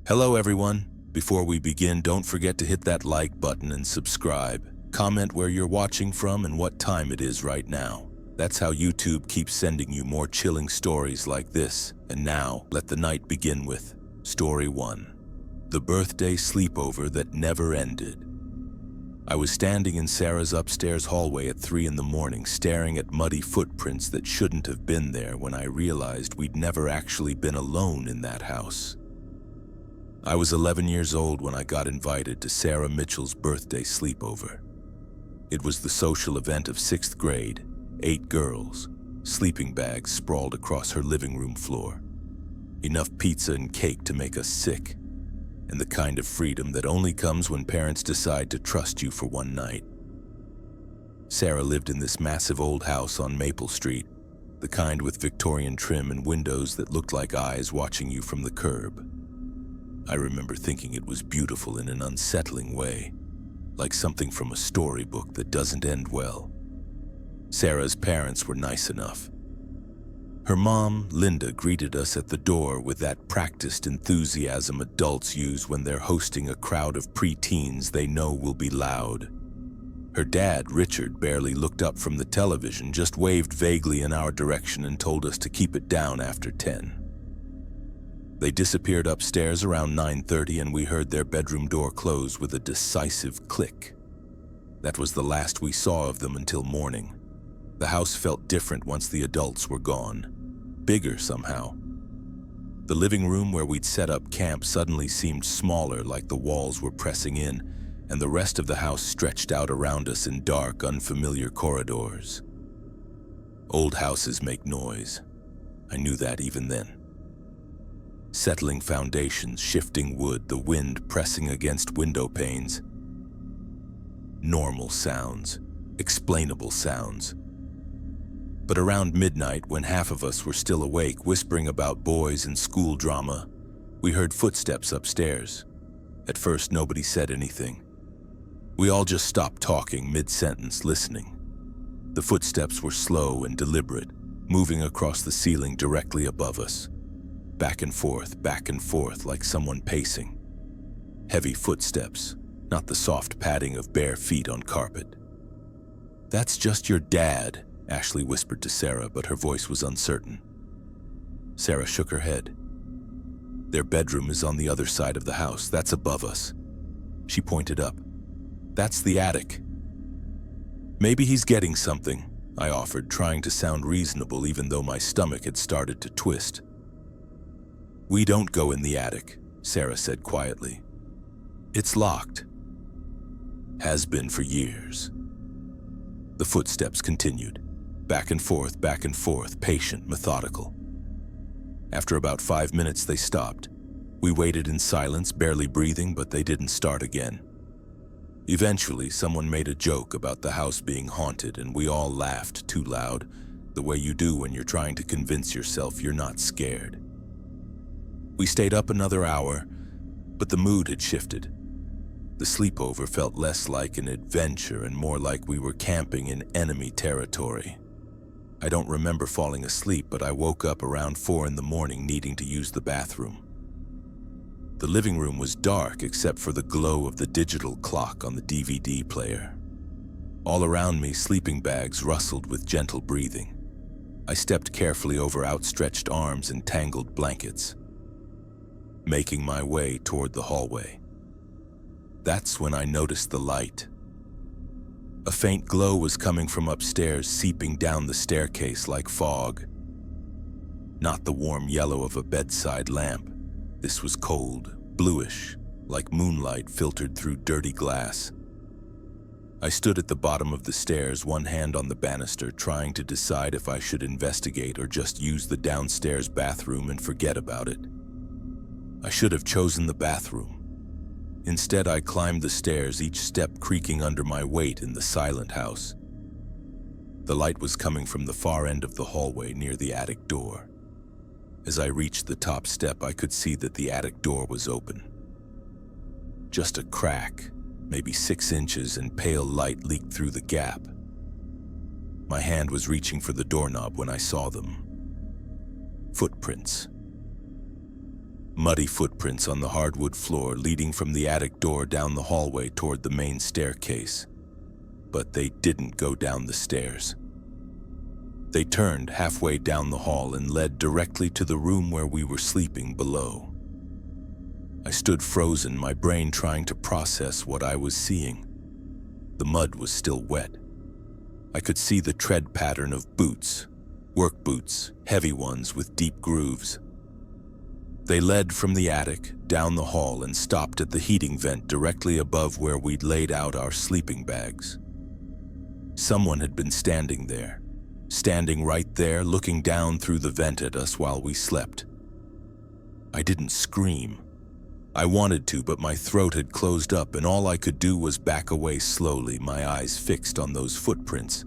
Hello everyone. Before we begin, don't forget to hit that like button and subscribe. Comment where you're watching from and what time it is right now. That's how YouTube keeps sending you more chilling stories like this. And now, let the night begin with Story 1. The Birthday Sleepover That Never Ended. I was standing in Sarah's upstairs hallway at 3 in the morning, staring at muddy footprints that shouldn't have been there when I realized we'd never actually been alone in that house. I was 11 years old when I got invited to Sarah Mitchell's birthday sleepover. It was the social event of 6th grade, 8 girls, sleeping bags sprawled across her living room floor. Enough pizza and cake to make us sick, and the kind of freedom that only comes when parents decide to trust you for one night. Sarah lived in this massive old house on Maple Street, the kind with Victorian trim and windows that looked like eyes watching you from the curb. I remember thinking it was beautiful in an unsettling way, like something from a storybook that doesn't end well. Sarah's parents were nice enough. Her mom, Linda, greeted us at the door with that practiced enthusiasm adults use when they're hosting a crowd of preteens they know will be loud. Her dad, Richard, barely looked up from the television, just waved vaguely in our direction and told us to keep it down after 10. They disappeared upstairs around 9:30 and we heard their bedroom door close with a decisive click. That was the last we saw of them until morning. The house felt different once the adults were gone. Bigger somehow. The living room where we'd set up camp suddenly seemed smaller, like the walls were pressing in, and the rest of the house stretched out around us in dark, unfamiliar corridors. Old houses make noise. I knew that even then. Settling foundations, shifting wood, the wind pressing against window panes. Normal sounds, explainable sounds. But around midnight, when half of us were still awake, whispering about boys and school drama, we heard footsteps upstairs. At first, nobody said anything. We all just stopped talking mid-sentence, listening. The footsteps were slow and deliberate, moving across the ceiling directly above us. Back and forth, like someone pacing. Heavy footsteps, not the soft padding of bare feet on carpet. "That's just your dad," Ashley whispered to Sarah, but her voice was uncertain. Sarah shook her head. "Their bedroom is on the other side of the house. That's above us." She pointed up. "That's the attic." "Maybe he's getting something," I offered, trying to sound reasonable even though my stomach had started to twist. "We don't go in the attic," Sarah said quietly. "It's locked. Has been for years." The footsteps continued. Back and forth, patient, methodical. After about 5 minutes, they stopped. We waited in silence, barely breathing, but they didn't start again. Eventually, someone made a joke about the house being haunted, and we all laughed too loud, the way you do when you're trying to convince yourself you're not scared. We stayed up another hour, but the mood had shifted. The sleepover felt less like an adventure and more like we were camping in enemy territory. I don't remember falling asleep, but I woke up around 4 in the morning needing to use the bathroom. The living room was dark except for the glow of the digital clock on the DVD player. All around me, sleeping bags rustled with gentle breathing. I stepped carefully over outstretched arms and tangled blankets, making my way toward the hallway. That's when I noticed the light. A faint glow was coming from upstairs, seeping down the staircase like fog. Not the warm yellow of a bedside lamp. This was cold, bluish, like moonlight filtered through dirty glass. I stood at the bottom of the stairs, one hand on the banister, trying to decide if I should investigate or just use the downstairs bathroom and forget about it. I should have chosen the bathroom. Instead, I climbed the stairs, each step creaking under my weight in the silent house. The light was coming from the far end of the hallway near the attic door. As I reached the top step, I could see that the attic door was open. Just a crack, maybe 6 inches, and pale light leaked through the gap. My hand was reaching for the doorknob when I saw them. Footprints. Muddy footprints on the hardwood floor leading from the attic door down the hallway toward the main staircase. But they didn't go down the stairs. They turned halfway down the hall and led directly to the room where we were sleeping below. I stood frozen, my brain trying to process what I was seeing. The mud was still wet. I could see the tread pattern of boots, work boots, heavy ones with deep grooves. They led from the attic, down the hall, and stopped at the heating vent directly above where we'd laid out our sleeping bags. Someone had been standing right there, looking down through the vent at us while we slept. I didn't scream. I wanted to, but my throat had closed up and all I could do was back away slowly, my eyes fixed on those footprints.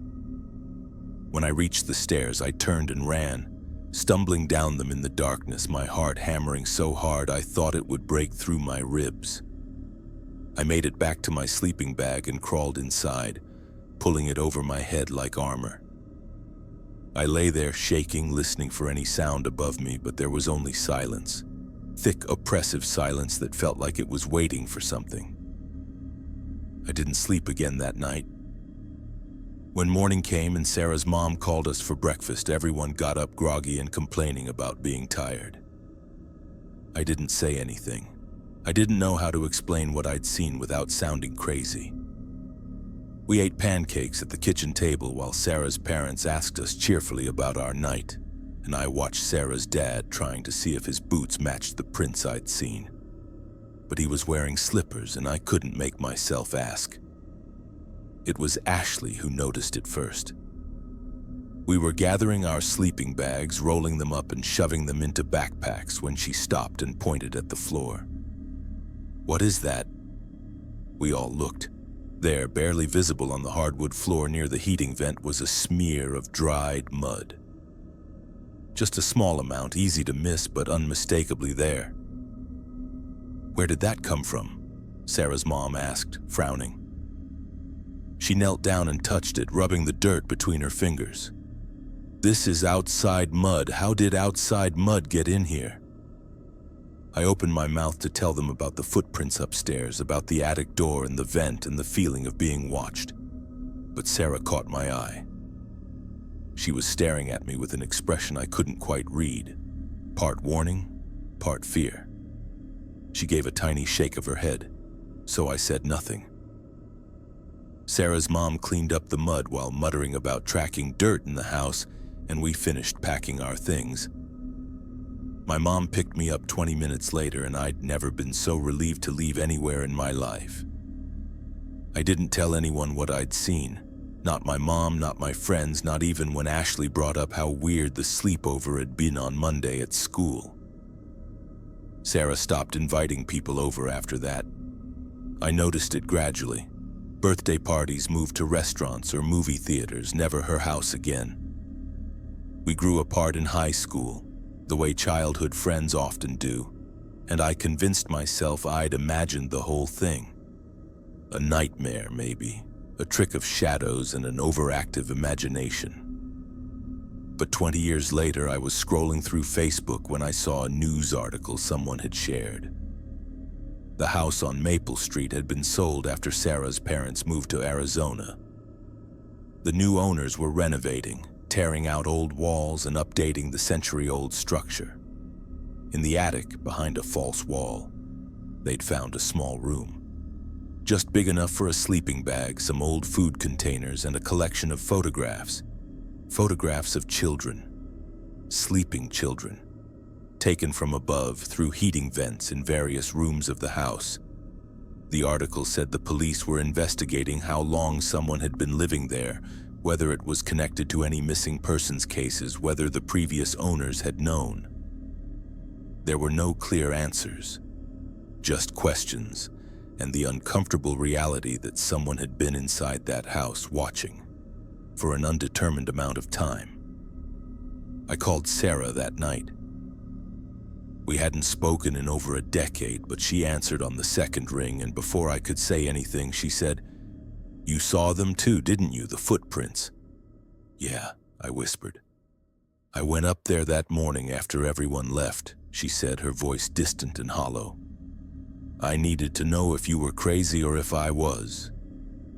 When I reached the stairs, I turned and ran, stumbling down them in the darkness, my heart hammering so hard I thought it would break through my ribs. I made it back to my sleeping bag and crawled inside, pulling it over my head like armor. I lay there shaking, listening for any sound above me, but there was only silence. Thick, oppressive silence that felt like it was waiting for something. I didn't sleep again that night. When morning came and Sarah's mom called us for breakfast, everyone got up groggy and complaining about being tired. I didn't say anything. I didn't know how to explain what I'd seen without sounding crazy. We ate pancakes at the kitchen table while Sarah's parents asked us cheerfully about our night, and I watched Sarah's dad trying to see if his boots matched the prints I'd seen. But he was wearing slippers and I couldn't make myself ask. It was Ashley who noticed it first. We were gathering our sleeping bags, rolling them up and shoving them into backpacks when she stopped and pointed at the floor. "What is that?" We all looked. There, barely visible on the hardwood floor near the heating vent, was a smear of dried mud. Just a small amount, easy to miss, but unmistakably there. "Where did that come from?" Sarah's mom asked, frowning. She knelt down and touched it, rubbing the dirt between her fingers. "This is outside mud. How did outside mud get in here?" I opened my mouth to tell them about the footprints upstairs, about the attic door and the vent and the feeling of being watched. But Sarah caught my eye. She was staring at me with an expression I couldn't quite read, part warning, part fear. She gave a tiny shake of her head, so I said nothing. Sarah's mom cleaned up the mud while muttering about tracking dirt in the house, and we finished packing our things. My mom picked me up 20 minutes later, and I'd never been so relieved to leave anywhere in my life. I didn't tell anyone what I'd seen. Not my mom, not my friends, not even when Ashley brought up how weird the sleepover had been on Monday at school. Sarah stopped inviting people over after that. I noticed it gradually. Birthday parties moved to restaurants or movie theaters, never her house again. We grew apart in high school, the way childhood friends often do, and I convinced myself I'd imagined the whole thing. A nightmare, maybe, a trick of shadows and an overactive imagination. But 20 years later, I was scrolling through Facebook when I saw a news article someone had shared. The house on Maple Street had been sold after Sarah's parents moved to Arizona. The new owners were renovating, tearing out old walls and updating the century-old structure. In the attic, behind a false wall, they'd found a small room. Just big enough for a sleeping bag, some old food containers, and a collection of photographs. Photographs of children, sleeping children, taken from above through heating vents in various rooms of the house. The article said the police were investigating how long someone had been living there, whether it was connected to any missing persons cases, whether the previous owners had known. There were no clear answers, just questions, and the uncomfortable reality that someone had been inside that house watching for an undetermined amount of time. I called Sarah that night. We hadn't spoken in over a decade, but she answered on the second ring, and before I could say anything, she said, "You saw them too, didn't you, the footprints?" "Yeah," I whispered. "I went up there that morning after everyone left. she said, her voice distant and hollow. I needed to know if you were crazy or if I was.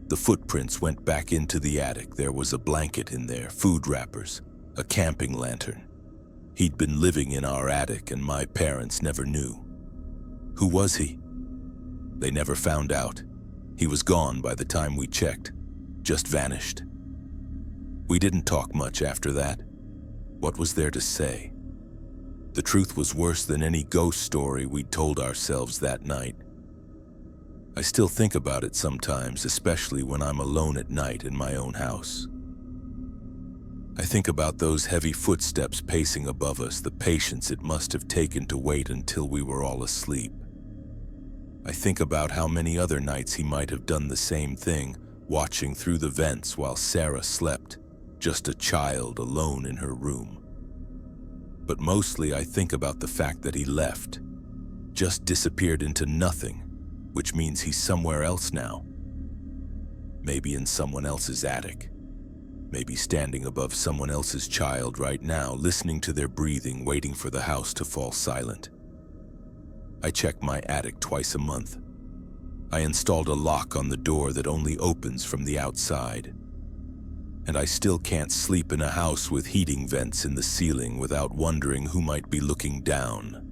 The footprints went back into the attic. There was a blanket in there, food wrappers, a camping lantern. He'd been living in our attic and my parents never knew. Who was he? They never found out. He was gone by the time we checked, just vanished. We didn't talk much after that. What was there to say? The truth was worse than any ghost story we'd told ourselves that night. I still think about it sometimes, especially when I'm alone at night in my own house. I think about those heavy footsteps pacing above us, the patience it must have taken to wait until we were all asleep. I think about how many other nights he might have done the same thing, watching through the vents while Sarah slept, just a child alone in her room. But mostly I think about the fact that he left, just disappeared into nothing, which means he's somewhere else now. Maybe in someone else's attic. Maybe standing above someone else's child right now, listening to their breathing, waiting for the house to fall silent. I check my attic twice a month. I installed a lock on the door that only opens from the outside. And I still can't sleep in a house with heating vents in the ceiling without wondering who might be looking down.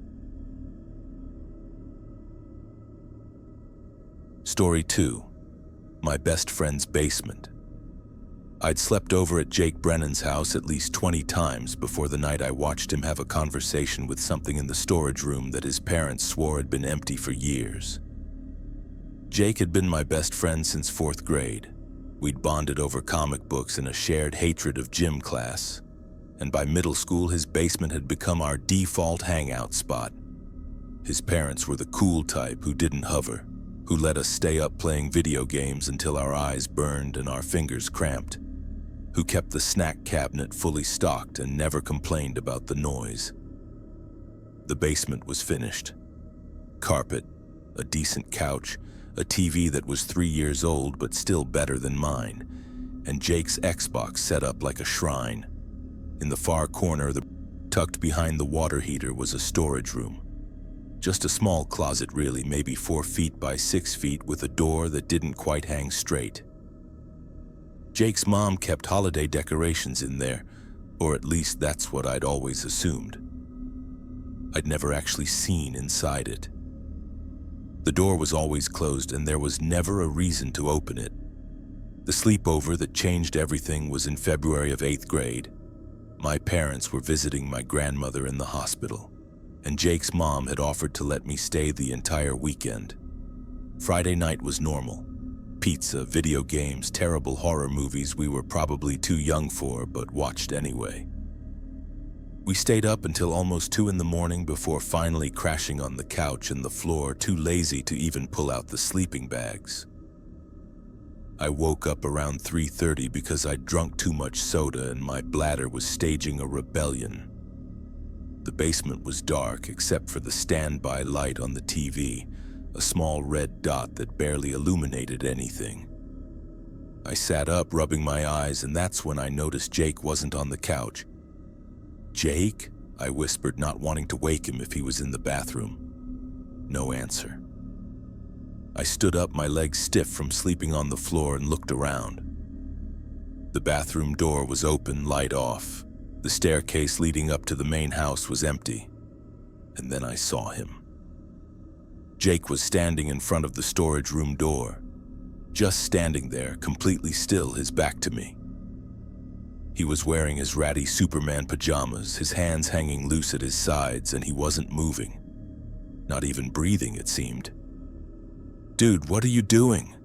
Story 2. My best friend's basement. I'd slept over at Jake Brennan's house at least 20 times before the night I watched him have a conversation with something in the storage room that his parents swore had been empty for years. Jake had been my best friend since 4th grade. We'd bonded over comic books and a shared hatred of gym class. And by middle school, his basement had become our default hangout spot. His parents were the cool type who didn't hover, who let us stay up playing video games until our eyes burned and our fingers cramped, who kept the snack cabinet fully stocked and never complained about the noise. The basement was finished. Carpet, a decent couch, a TV that was 3 years old but still better than mine, and Jake's Xbox set up like a shrine. In the far corner, tucked behind the water heater, was a storage room. Just a small closet really, maybe 4 feet by 6 feet, with a door that didn't quite hang straight. Jake's mom kept holiday decorations in there, or at least that's what I'd always assumed. I'd never actually seen inside it. The door was always closed and there was never a reason to open it. The sleepover that changed everything was in February of 8th grade. My parents were visiting my grandmother in the hospital, and Jake's mom had offered to let me stay the entire weekend. Friday night was normal. Pizza, video games, terrible horror movies we were probably too young for, but watched anyway. We stayed up until almost 2 in the morning before finally crashing on the couch and the floor, too lazy to even pull out the sleeping bags. I woke up around 3:30 because I'd drunk too much soda and my bladder was staging a rebellion. The basement was dark except for the standby light on the TV, a small red dot that barely illuminated anything. I sat up, rubbing my eyes, and that's when I noticed Jake wasn't on the couch. "Jake?" I whispered, not wanting to wake him if he was in the bathroom. No answer. I stood up, my legs stiff from sleeping on the floor, and looked around. The bathroom door was open, light off. The staircase leading up to the main house was empty. And then I saw him. Jake was standing in front of the storage room door, just standing there, completely still, his back to me. He was wearing his ratty Superman pajamas, his hands hanging loose at his sides, and he wasn't moving. Not even breathing, it seemed. "Dude, what are you doing?"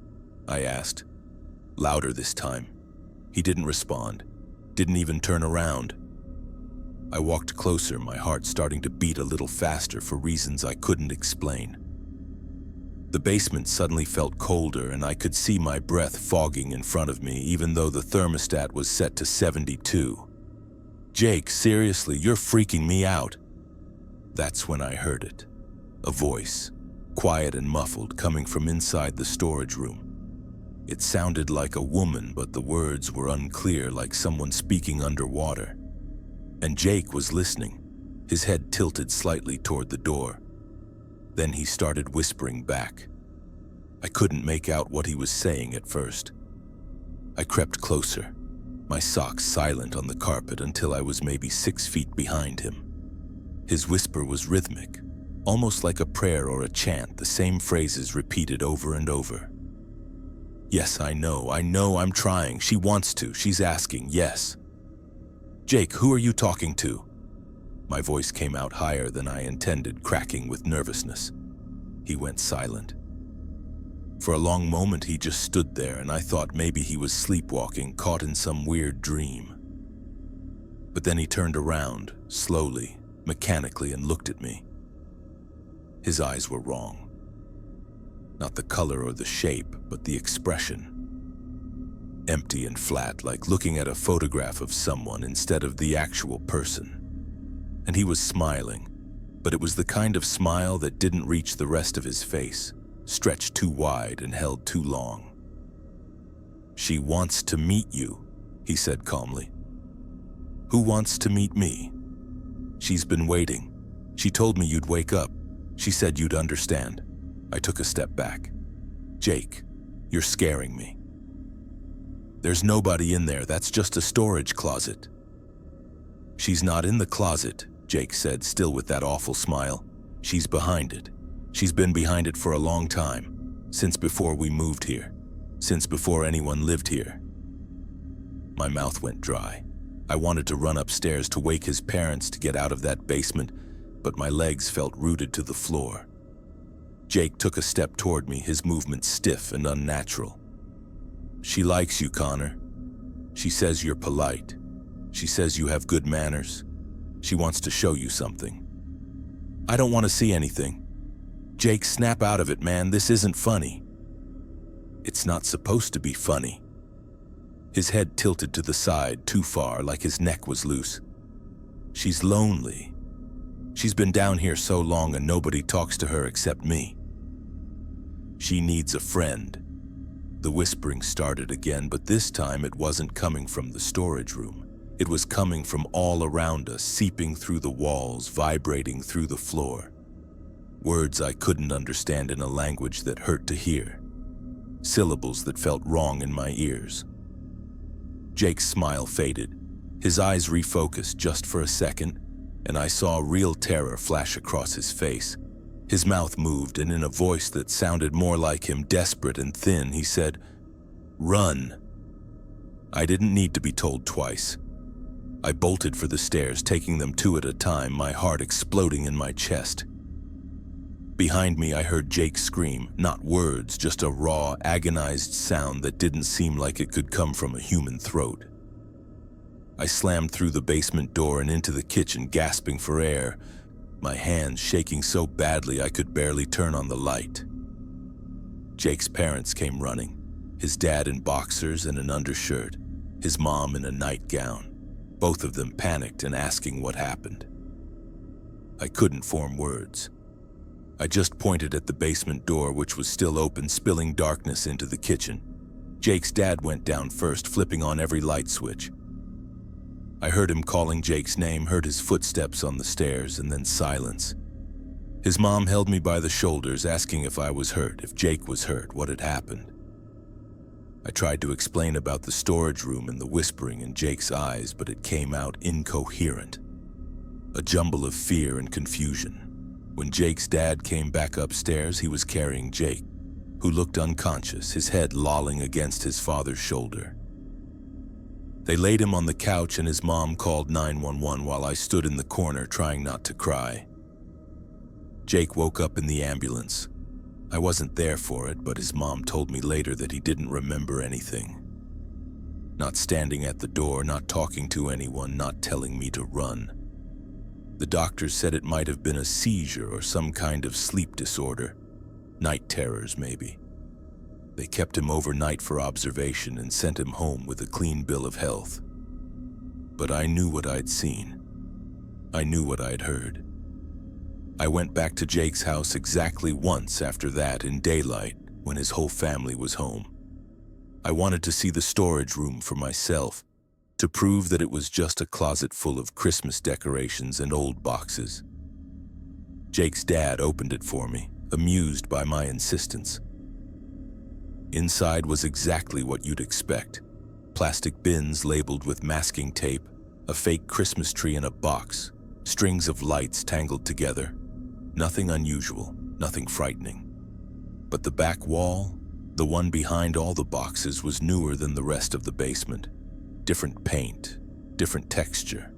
I asked, louder this time. He didn't respond, didn't even turn around. I walked closer, my heart starting to beat a little faster for reasons I couldn't explain. The basement suddenly felt colder, and I could see my breath fogging in front of me, even though the thermostat was set to 72. "Jake, seriously, you're freaking me out." That's when I heard it. A voice, quiet and muffled, coming from inside the storage room. It sounded like a woman, but the words were unclear, like someone speaking underwater. And Jake was listening, His head tilted slightly toward the door. Then he started whispering back. I couldn't make out what he was saying at first. I crept closer, my socks silent on the carpet until I was maybe 6 feet behind him. His whisper was rhythmic, almost like a prayer or a chant, the same phrases repeated over and over. Yes, I know, I'm trying. She wants to, she's asking, yes. Jake, who are you talking to? My voice came out higher than I intended, cracking with nervousness. He went silent. For a long moment he just stood there, and I thought maybe he was sleepwalking, caught in some weird dream. But then he turned around, slowly, mechanically, and looked at me. His eyes were wrong. Not the color or the shape, but the expression. Empty and flat, like looking at a photograph of someone instead of the actual person. And he was smiling, but it was the kind of smile that didn't reach the rest of his face, stretched too wide and held too long. She wants to meet you, he said calmly. Who wants to meet me? She's been waiting. She told me you'd wake up. She said you'd understand. I took a step back. Jake, you're scaring me. There's nobody in there, that's just a storage closet. She's not in the closet, Jake said, still with that awful smile. She's behind it. She's been behind it for a long time, since before we moved here, since before anyone lived here. My mouth went dry. I wanted to run upstairs to wake his parents to get out of that basement, but my legs felt rooted to the floor. Jake took a step toward me, his movement stiff and unnatural. She likes you, Connor. She says you're polite. She says you have good manners. She wants to show you something. I don't want to see anything. Jake, snap out of it, man. This isn't funny. It's not supposed to be funny. His head tilted to the side, too far, like his neck was loose. She's lonely. She's been down here so long and nobody talks to her except me. She needs a friend. The whispering started again, but this time it wasn't coming from the storage room. It was coming from all around us, seeping through the walls, vibrating through the floor. Words I couldn't understand in a language that hurt to hear. Syllables that felt wrong in my ears. Jake's smile faded. His eyes refocused just for a second, and I saw real terror flash across his face. His mouth moved, and in a voice that sounded more like him, desperate and thin, he said, "Run." I didn't need to be told twice. I bolted for the stairs, taking them 2 at a time, my heart exploding in my chest. Behind me, I heard Jake scream, not words, just a raw, agonized sound that didn't seem like it could come from a human throat. I slammed through the basement door and into the kitchen, gasping for air, my hands shaking so badly I could barely turn on the light. Jake's parents came running, his dad in boxers and an undershirt, his mom in a nightgown, both of them panicked and asking what happened. I couldn't form words. I just pointed at the basement door, which was still open, spilling darkness into the kitchen. Jake's dad went down first, flipping on every light switch. I heard him calling Jake's name, heard his footsteps on the stairs, and then silence. His mom held me by the shoulders, asking if I was hurt, if Jake was hurt, what had happened. I tried to explain about the storage room and the whispering in Jake's eyes, but it came out incoherent. A jumble of fear and confusion. When Jake's dad came back upstairs, he was carrying Jake, who looked unconscious, his head lolling against his father's shoulder. They laid him on the couch and his mom called 911 while I stood in the corner trying not to cry. Jake woke up in the ambulance. I wasn't there for it, but his mom told me later that he didn't remember anything. Not standing at the door, not talking to anyone, not telling me to run. The doctors said it might have been a seizure or some kind of sleep disorder. Night terrors, maybe. They kept him overnight for observation and sent him home with a clean bill of health. But I knew what I'd seen. I knew what I'd heard. I went back to Jake's house exactly once after that in daylight when his whole family was home. I wanted to see the storage room for myself, to prove that it was just a closet full of Christmas decorations and old boxes. Jake's dad opened it for me, amused by my insistence. Inside was exactly what you'd expect. Plastic bins labeled with masking tape, a fake Christmas tree in a box, strings of lights tangled together. Nothing unusual, nothing frightening. But the back wall, the one behind all the boxes, was newer than the rest of the basement. Different paint, different texture.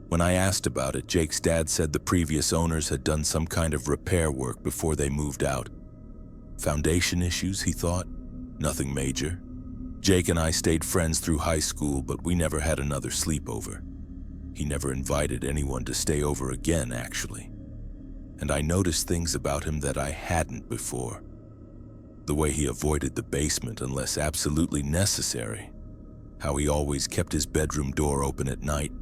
When I asked about it, Jake's dad said the previous owners had done some kind of repair work before they moved out. Foundation issues, he thought. Nothing major. Jake and I stayed friends through high school, but we never had another sleepover. He never invited anyone to stay over again, actually. And I noticed things about him that I hadn't before. The way he avoided the basement unless absolutely necessary. How he always kept his bedroom door open at night.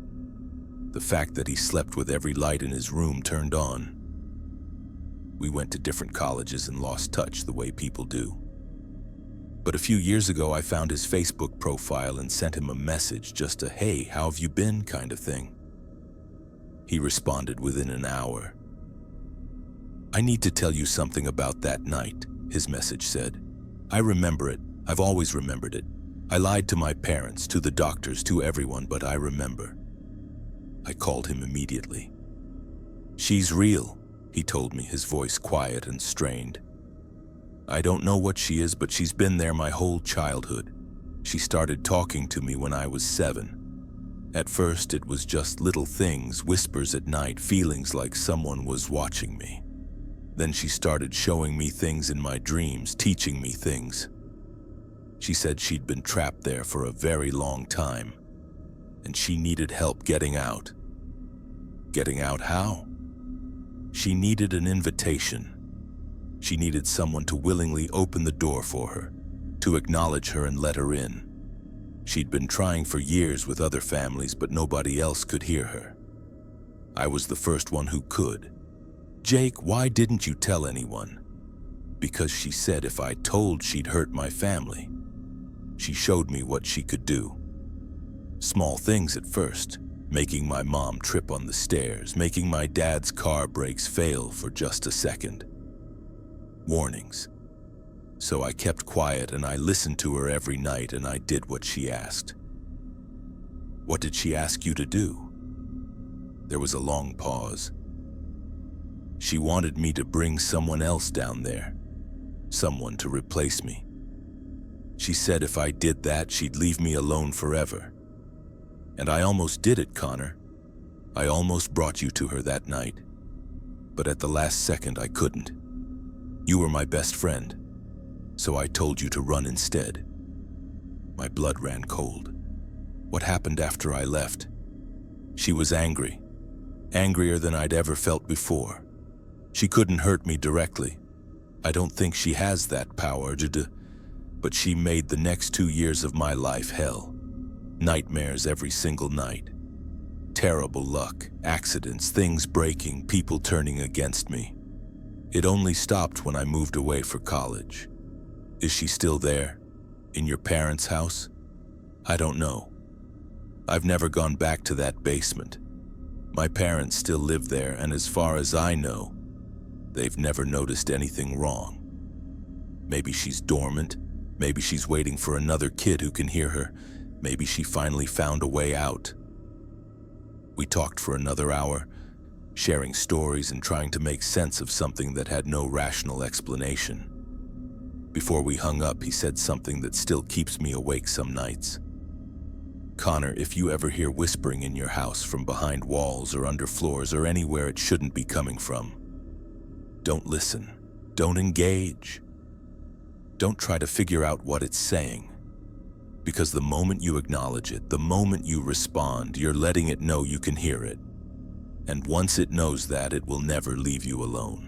The fact that he slept with every light in his room turned on. We went to different colleges and lost touch the way people do. But a few years ago, I found his Facebook profile and sent him a message, just a "hey, how have you been" kind of thing. He responded within an hour. "I need to tell you something about that night," his message said. "I remember it. I've always remembered it. I lied to my parents, to the doctors, to everyone, but I remember." I called him immediately. "She's real," he told me, his voice quiet and strained. "I don't know what she is, but she's been there my whole childhood. She started talking to me when I was 7. At first, it was just little things, whispers at night, feelings like someone was watching me. Then she started showing me things in my dreams, teaching me things. She said she'd been trapped there for a very long time, and she needed help getting out." Getting out how? She needed an invitation. She needed someone to willingly open the door for her, to acknowledge her and let her in. She'd been trying for years with other families, but nobody else could hear her. I was the first one who could. "Jake, why didn't you tell anyone?" "Because she said if I told, she'd hurt my family. She showed me what she could do. Small things at first, making my mom trip on the stairs, making my dad's car brakes fail for just a second. Warnings. So I kept quiet and I listened to her every night and I did what she asked." "What did she ask you to do?" There was a long pause. "She wanted me to bring someone else down there, someone to replace me. She said if I did that, she'd leave me alone forever. And I almost did it, Connor. I almost brought you to her that night. But at the last second, I couldn't. You were my best friend, so I told you to run instead." My blood ran cold. What happened after I left? She was angry, angrier than I'd ever felt before. She couldn't hurt me directly. I don't think she has that power, but she made the next 2 years of my life hell. Nightmares every single night. Terrible luck, accidents, things breaking, people turning against me. It only stopped when I moved away for college. Is she still there? In your parents' house? I don't know. I've never gone back to that basement. My parents still live there, and as far as I know, they've never noticed anything wrong. Maybe she's dormant. Maybe she's waiting for another kid who can hear her. Maybe she finally found a way out. We talked for another hour, sharing stories and trying to make sense of something that had no rational explanation. Before we hung up, he said something that still keeps me awake some nights. "Connor, if you ever hear whispering in your house from behind walls or under floors or anywhere it shouldn't be coming from, don't listen. Don't engage. Don't try to figure out what it's saying. Because the moment you acknowledge it, the moment you respond, you're letting it know you can hear it. And once it knows that, it will never leave you alone."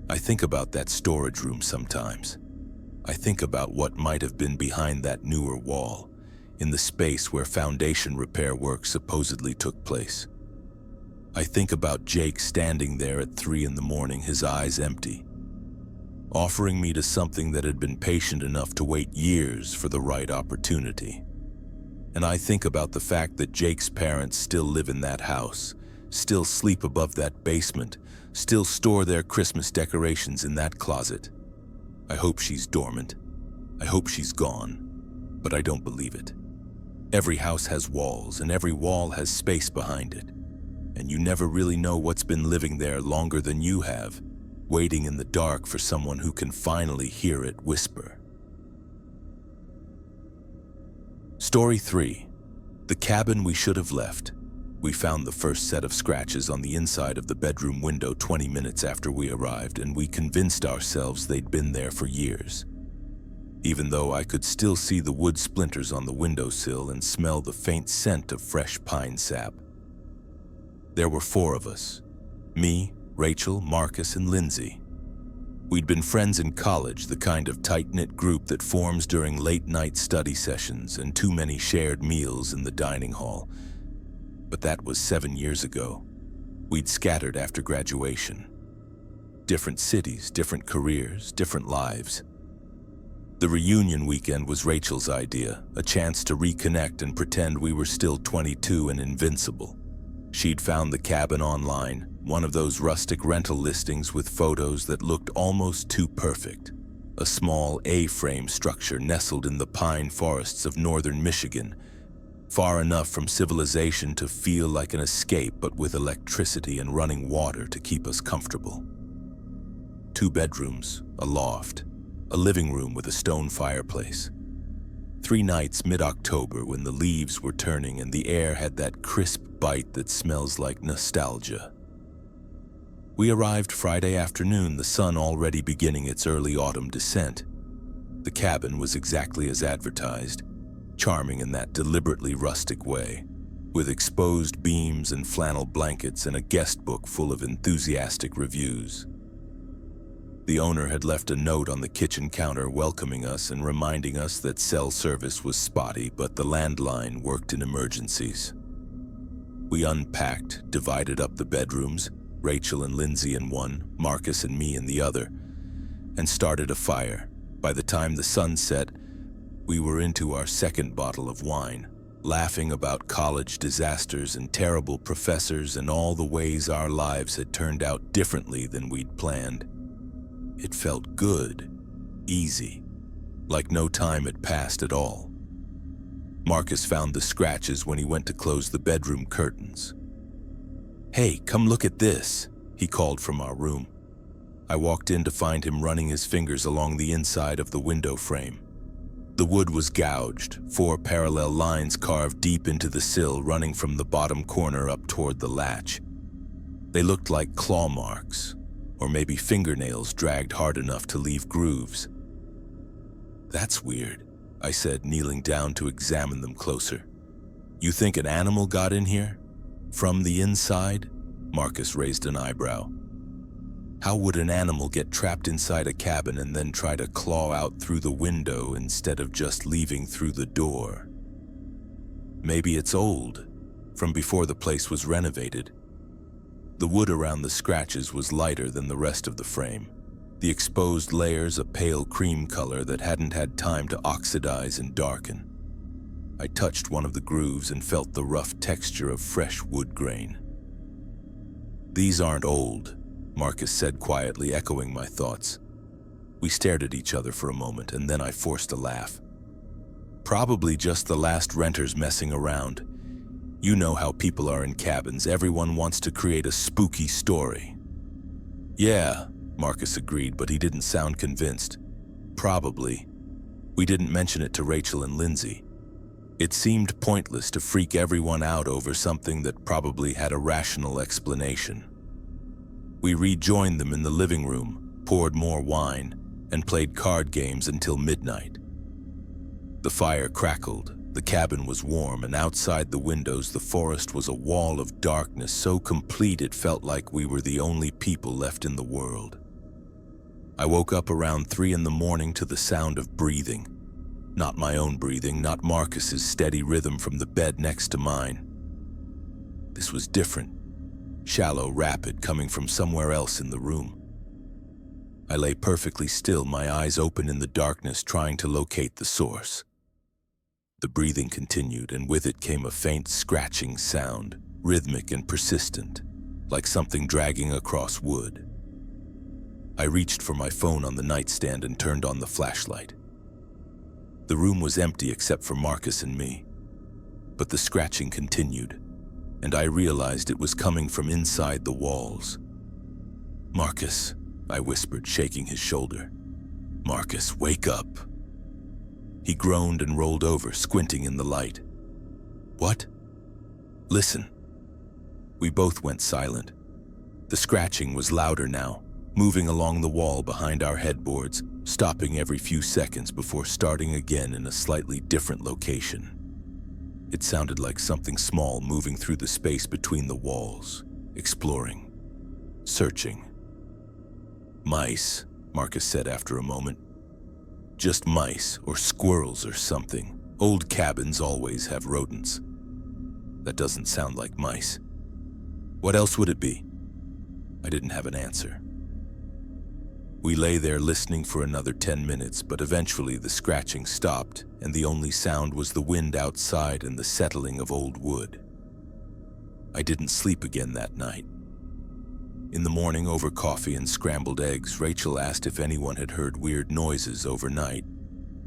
I think about that storage room sometimes. I think about what might have been behind that newer wall, in the space where foundation repair work supposedly took place. I think about Jake standing there at 3 in the morning, his eyes empty, offering me to something that had been patient enough to wait years for the right opportunity. And I think about the fact that Jake's parents still live in that house, still sleep above that basement, still store their Christmas decorations in that closet. I hope she's dormant. I hope she's gone. But I don't believe it. Every house has walls, and every wall has space behind it. And you never really know what's been living there longer than you have, waiting in the dark for someone who can finally hear it whisper. Story 3. The cabin we should have left. We found the first set of scratches on the inside of the bedroom window 20 minutes after we arrived, and we convinced ourselves they'd been there for years. Even though I could still see the wood splinters on the windowsill and smell the faint scent of fresh pine sap. There were 4 of us: me, Rachel, Marcus, and Lindsay. We'd been friends in college, the kind of tight-knit group that forms during late-night study sessions and too many shared meals in the dining hall. But that was 7 years ago. We'd scattered after graduation. Different cities, different careers, different lives. The reunion weekend was Rachel's idea, a chance to reconnect and pretend we were still 22 and invincible. She'd found the cabin online, one of those rustic rental listings with photos that looked almost too perfect. A small A-frame structure nestled in the pine forests of northern Michigan, far enough from civilization to feel like an escape, but with electricity and running water to keep us comfortable. 2 bedrooms, a loft, a living room with a stone fireplace. 3 nights mid-October when the leaves were turning and the air had that crisp bite that smells like nostalgia. We arrived Friday afternoon, the sun already beginning its early autumn descent. The cabin was exactly as advertised, charming in that deliberately rustic way, with exposed beams and flannel blankets and a guest book full of enthusiastic reviews. The owner had left a note on the kitchen counter welcoming us and reminding us that cell service was spotty, but the landline worked in emergencies. We unpacked, divided up the bedrooms, Rachel and Lindsay in one, Marcus and me in the other, and started a fire. By the time the sun set, we were into our 2nd bottle of wine, laughing about college disasters and terrible professors and all the ways our lives had turned out differently than we'd planned. It felt good, easy, like no time had passed at all. Marcus found the scratches when he went to close the bedroom curtains. "Hey, come look at this," he called from our room. I walked in to find him running his fingers along the inside of the window frame. The wood was gouged, 4 parallel lines carved deep into the sill running from the bottom corner up toward the latch. They looked like claw marks, or maybe fingernails dragged hard enough to leave grooves. "That's weird," I said, kneeling down to examine them closer. "You think an animal got in here? From the inside?" Marcus raised an eyebrow. "How would an animal get trapped inside a cabin and then try to claw out through the window instead of just leaving through the door? Maybe it's old, from before the place was renovated." The wood around the scratches was lighter than the rest of the frame, the exposed layers a pale cream color that hadn't had time to oxidize and darken. I touched one of the grooves and felt the rough texture of fresh wood grain. "These aren't old," Marcus said quietly, echoing my thoughts. We stared at each other for a moment, and then I forced a laugh. "Probably just the last renters messing around. You know how people are in cabins. Everyone wants to create a spooky story." "Yeah," Marcus agreed, but he didn't sound convinced. "Probably. We didn't mention it to Rachel and Lindsay. It seemed pointless to freak everyone out over something that probably had a rational explanation." We rejoined them in the living room, poured more wine, and played card games until midnight. The fire crackled, the cabin was warm, and outside the windows the forest was a wall of darkness so complete it felt like we were the only people left in the world. I woke up around 3 in the morning to the sound of breathing. Not my own breathing, not Marcus's steady rhythm from the bed next to mine. This was different, shallow, rapid, coming from somewhere else in the room. I lay perfectly still, my eyes open in the darkness, trying to locate the source. The breathing continued, and with it came a faint scratching sound, rhythmic and persistent, like something dragging across wood. I reached for my phone on the nightstand and turned on the flashlight. The room was empty except for Marcus and me, but the scratching continued, and I realized it was coming from inside the walls. "Marcus," I whispered, shaking his shoulder. "Marcus, wake up." He groaned and rolled over, squinting in the light. "What?" "Listen." We both went silent. The scratching was louder now, moving along the wall behind our headboards, stopping every few seconds before starting again in a slightly different location. It sounded like something small moving through the space between the walls, exploring, searching. "Mice," Marcus said after a moment. "Just mice or squirrels or something. Old cabins always have rodents." "That doesn't sound like mice." "What else would it be?" I didn't have an answer. We lay there listening for another 10 minutes, but eventually the scratching stopped, and the only sound was the wind outside and the settling of old wood. I didn't sleep again that night. In the morning, over coffee and scrambled eggs, Rachel asked if anyone had heard weird noises overnight.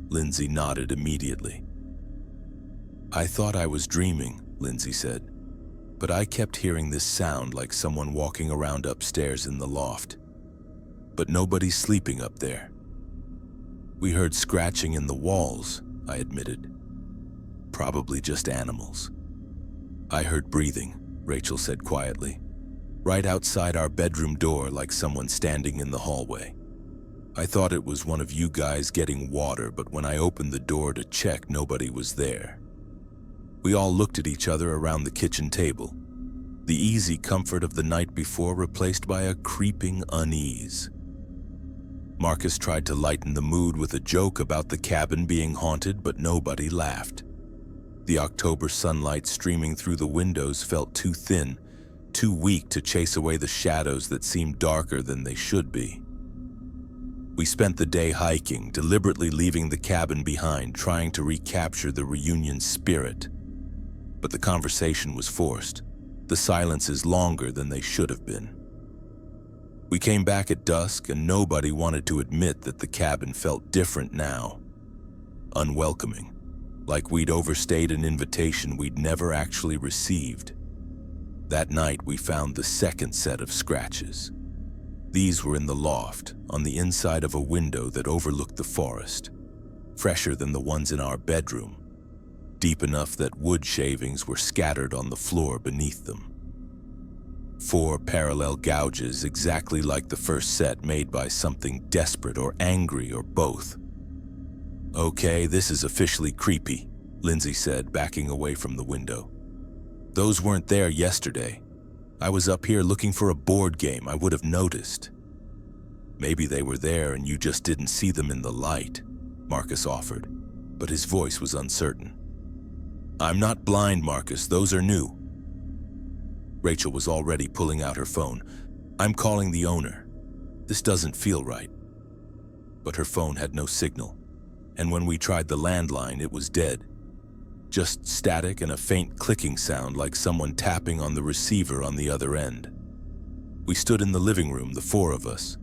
Lindsay nodded immediately. "I thought I was dreaming," Lindsay said, "but I kept hearing this sound like someone walking around upstairs in the loft. But nobody's sleeping up there." "We heard scratching in the walls," I admitted. "Probably just animals." "I heard breathing," Rachel said quietly, "right outside our bedroom door, like someone standing in the hallway. I thought it was one of you guys getting water, but when I opened the door to check, nobody was there." We all looked at each other around the kitchen table, the easy comfort of the night before replaced by a creeping unease. Marcus tried to lighten the mood with a joke about the cabin being haunted, but nobody laughed. The October sunlight streaming through the windows felt too thin, too weak to chase away the shadows that seemed darker than they should be. We spent the day hiking, deliberately leaving the cabin behind, trying to recapture the reunion spirit. But the conversation was forced, the silences longer than they should have been. We came back at dusk, and nobody wanted to admit that the cabin felt different now. Unwelcoming, like we'd overstayed an invitation we'd never actually received. That night, we found the second set of scratches. These were in the loft, on the inside of a window that overlooked the forest, fresher than the ones in our bedroom, deep enough that wood shavings were scattered on the floor beneath them. 4 parallel gouges, exactly like the first set, made by something desperate or angry or both. "Okay, this is officially creepy," Lindsay said, backing away from the window. "Those weren't there yesterday. I was up here looking for a board game. I would have noticed." "Maybe they were there and you just didn't see them in the light," Marcus offered, but his voice was uncertain. "I'm not blind, Marcus. Those are new." Rachel was already pulling out her phone. "I'm calling the owner. This doesn't feel right." But her phone had no signal, and when we tried the landline, it was dead. Just static and a faint clicking sound like someone tapping on the receiver on the other end. We stood in the living room, the 4 of us,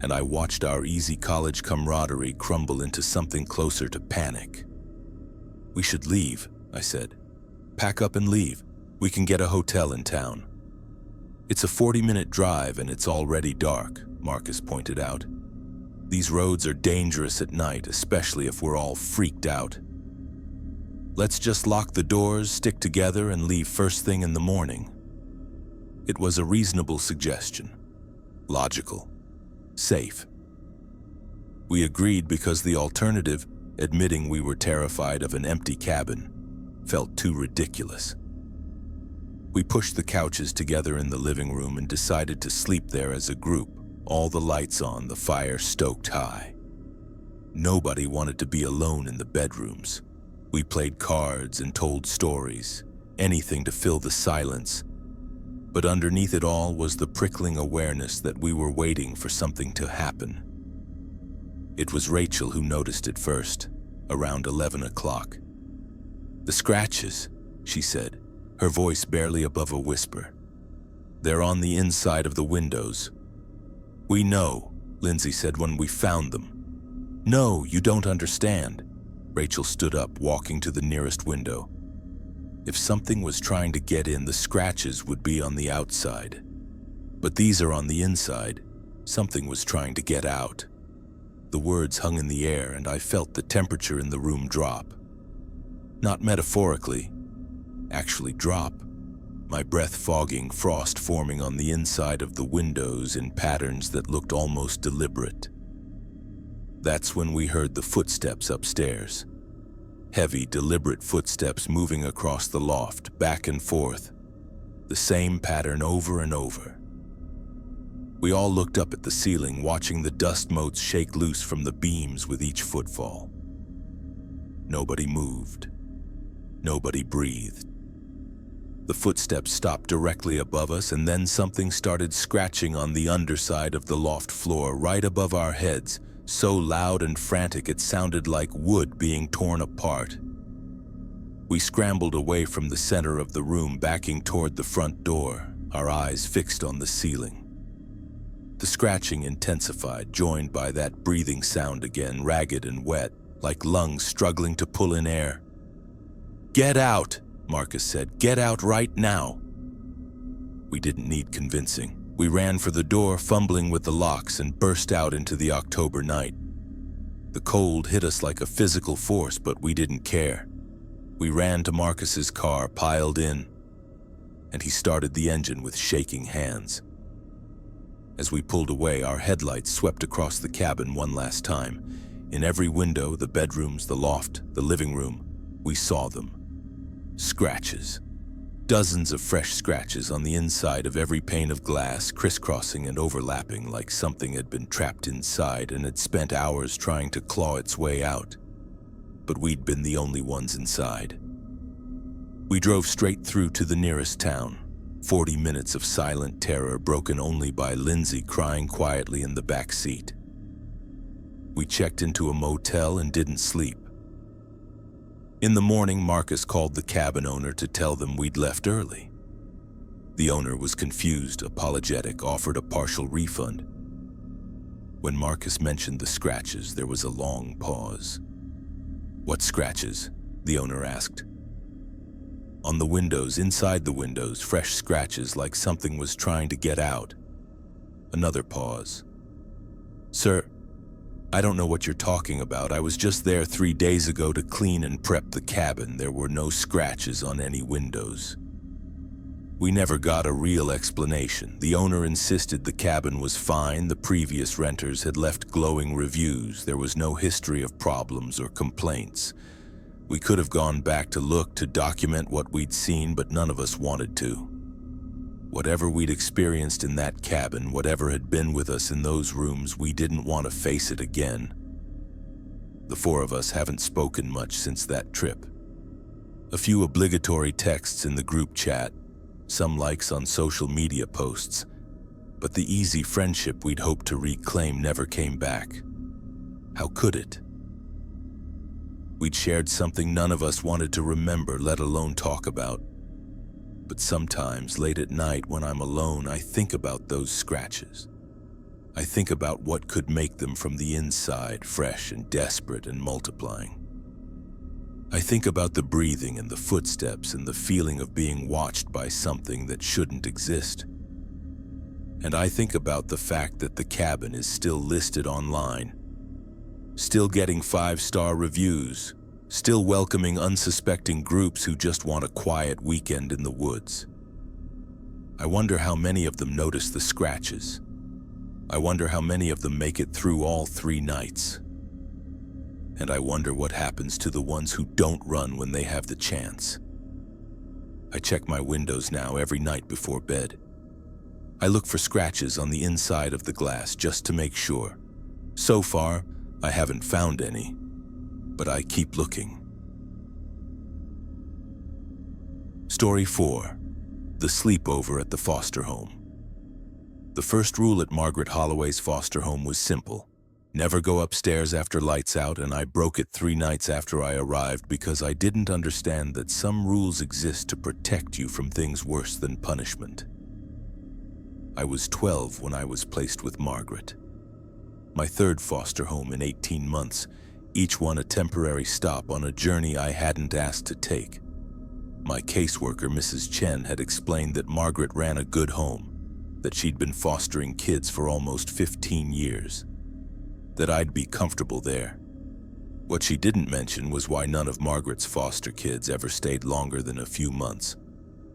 and I watched our easy college camaraderie crumble into something closer to panic. "We should leave," I said. "Pack up and leave. We can get a hotel in town." "It's a 40-minute drive and it's already dark," Marcus pointed out. "These roads are dangerous at night, especially if we're all freaked out. Let's just lock the doors, stick together, and leave first thing in the morning." It was a reasonable suggestion. Logical. Safe. We agreed because the alternative, admitting we were terrified of an empty cabin, felt too ridiculous. We pushed the couches together in the living room and decided to sleep there as a group, all the lights on, the fire stoked high. Nobody wanted to be alone in the bedrooms. We played cards and told stories, anything to fill the silence. But underneath it all was the prickling awareness that we were waiting for something to happen. It was Rachel who noticed it first, around 11 o'clock. "The scratches," she said, her voice barely above a whisper. "They're on the inside of the windows." "We know," Lindsay said when we found them. "No, you don't understand." Rachel stood up, walking to the nearest window. "If something was trying to get in, the scratches would be on the outside. But these are on the inside. Something was trying to get out." The words hung in the air, and I felt the temperature in the room drop. Not metaphorically, actually drop. My breath fogging, frost forming on the inside of the windows in patterns that looked almost deliberate. That's when we heard the footsteps upstairs. Heavy, deliberate footsteps moving across the loft, back and forth. The same pattern over and over. We all looked up at the ceiling, watching the dust motes shake loose from the beams with each footfall. Nobody moved. Nobody breathed. The footsteps stopped directly above us, and then something started scratching on the underside of the loft floor right above our heads, so loud and frantic it sounded like wood being torn apart. We scrambled away from the center of the room, backing toward the front door, our eyes fixed on the ceiling. The scratching intensified, joined by that breathing sound again, ragged and wet, like lungs struggling to pull in air. "Get out!" Marcus said. "Get out right now!" We didn't need convincing. We ran for the door, fumbling with the locks, and burst out into the October night. The cold hit us like a physical force, but we didn't care. We ran to Marcus's car, piled in, and he started the engine with shaking hands. As we pulled away, our headlights swept across the cabin one last time. In every window, the bedrooms, the loft, the living room, we saw them. Scratches. Dozens of fresh scratches on the inside of every pane of glass, crisscrossing and overlapping like something had been trapped inside and had spent hours trying to claw its way out. But we'd been the only ones inside. We drove straight through to the nearest town. 40 minutes of silent terror, broken only by Lindsay crying quietly in the back seat. We checked into a motel and didn't sleep. In the morning, Marcus called the cabin owner to tell them we'd left early. The owner was confused, apologetic, offered a partial refund. When Marcus mentioned the scratches, there was a long pause. "What scratches?" the owner asked. "On the windows, inside the windows, fresh scratches like something was trying to get out." Another pause. "Sir, I don't know what you're talking about. I was just there 3 days ago to clean and prep the cabin. There were no scratches on any windows." We never got a real explanation. The owner insisted the cabin was fine. The previous renters had left glowing reviews. There was no history of problems or complaints. We could have gone back to look, to document what we'd seen, but none of us wanted to. Whatever we'd experienced in that cabin, whatever had been with us in those rooms, we didn't want to face it again. The four of us haven't spoken much since that trip. A few obligatory texts in the group chat, some likes on social media posts, but the easy friendship we'd hoped to reclaim never came back. How could it? We'd shared something none of us wanted to remember, let alone talk about. But sometimes, late at night when I'm alone, I think about those scratches. I think about what could make them from the inside, fresh and desperate and multiplying. I think about the breathing and the footsteps and the feeling of being watched by something that shouldn't exist. And I think about the fact that the cabin is still listed online, still getting 5-star reviews, still welcoming unsuspecting groups who just want a quiet weekend in the woods. I wonder how many of them notice the scratches. I wonder how many of them make it through all 3 nights. And I wonder what happens to the ones who don't run when they have the chance. I check my windows now every night before bed. I look for scratches on the inside of the glass just to make sure. So far, I haven't found any, but I keep looking. Story 4. The Sleepover at the Foster Home. The first rule at Margaret Holloway's foster home was simple. Never go upstairs after lights out, and I broke it 3 nights after I arrived because I didn't understand that some rules exist to protect you from things worse than punishment. I was 12 when I was placed with Margaret. My 3rd foster home in 18 months, each one a temporary stop on a journey I hadn't asked to take. My caseworker, Mrs. Chen, had explained that Margaret ran a good home, that she'd been fostering kids for almost 15 years, that I'd be comfortable there. What she didn't mention was why none of Margaret's foster kids ever stayed longer than a few months,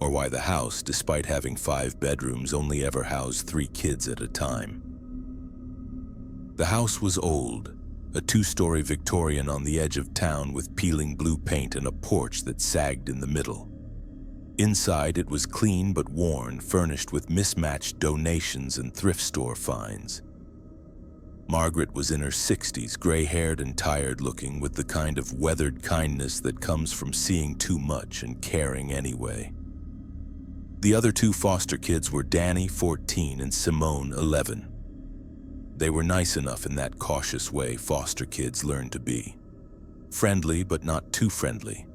or why the house, despite having 5 bedrooms, only ever housed 3 kids at a time. The house was old, a 2-story Victorian on the edge of town with peeling blue paint and a porch that sagged in the middle. Inside, it was clean but worn, furnished with mismatched donations and thrift store finds. Margaret was in her 60s, gray-haired and tired-looking, with the kind of weathered kindness that comes from seeing too much and caring anyway. The other 2 foster kids were Danny, 14, and Simone, 11. They were nice enough in that cautious way foster kids learn to be. Friendly but not too friendly.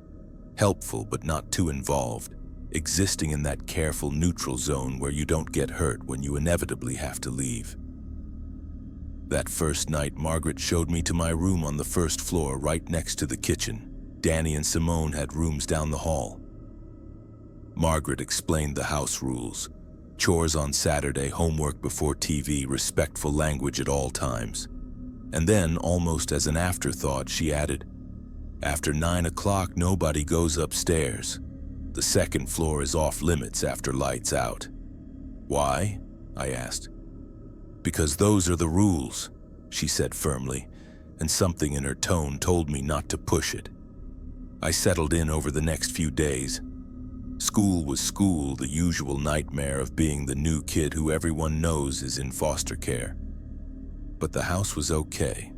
Helpful but not too involved, existing in that careful neutral zone where you don't get hurt when you inevitably have to leave. That first night, Margaret showed me to my room on the 1st floor right next to the kitchen. Danny and Simone had rooms down the hall. Margaret explained the house rules. Chores on Saturday, homework before TV, respectful language at all times. And then, almost as an afterthought, she added, "After 9 o'clock, nobody goes upstairs. The 2nd floor is off limits after lights out." "Why?" I asked. "Because those are the rules," she said firmly, and something in her tone told me not to push it. I settled in over the next few days. School was school, the usual nightmare of being the new kid who everyone knows is in foster care. But the house was okay.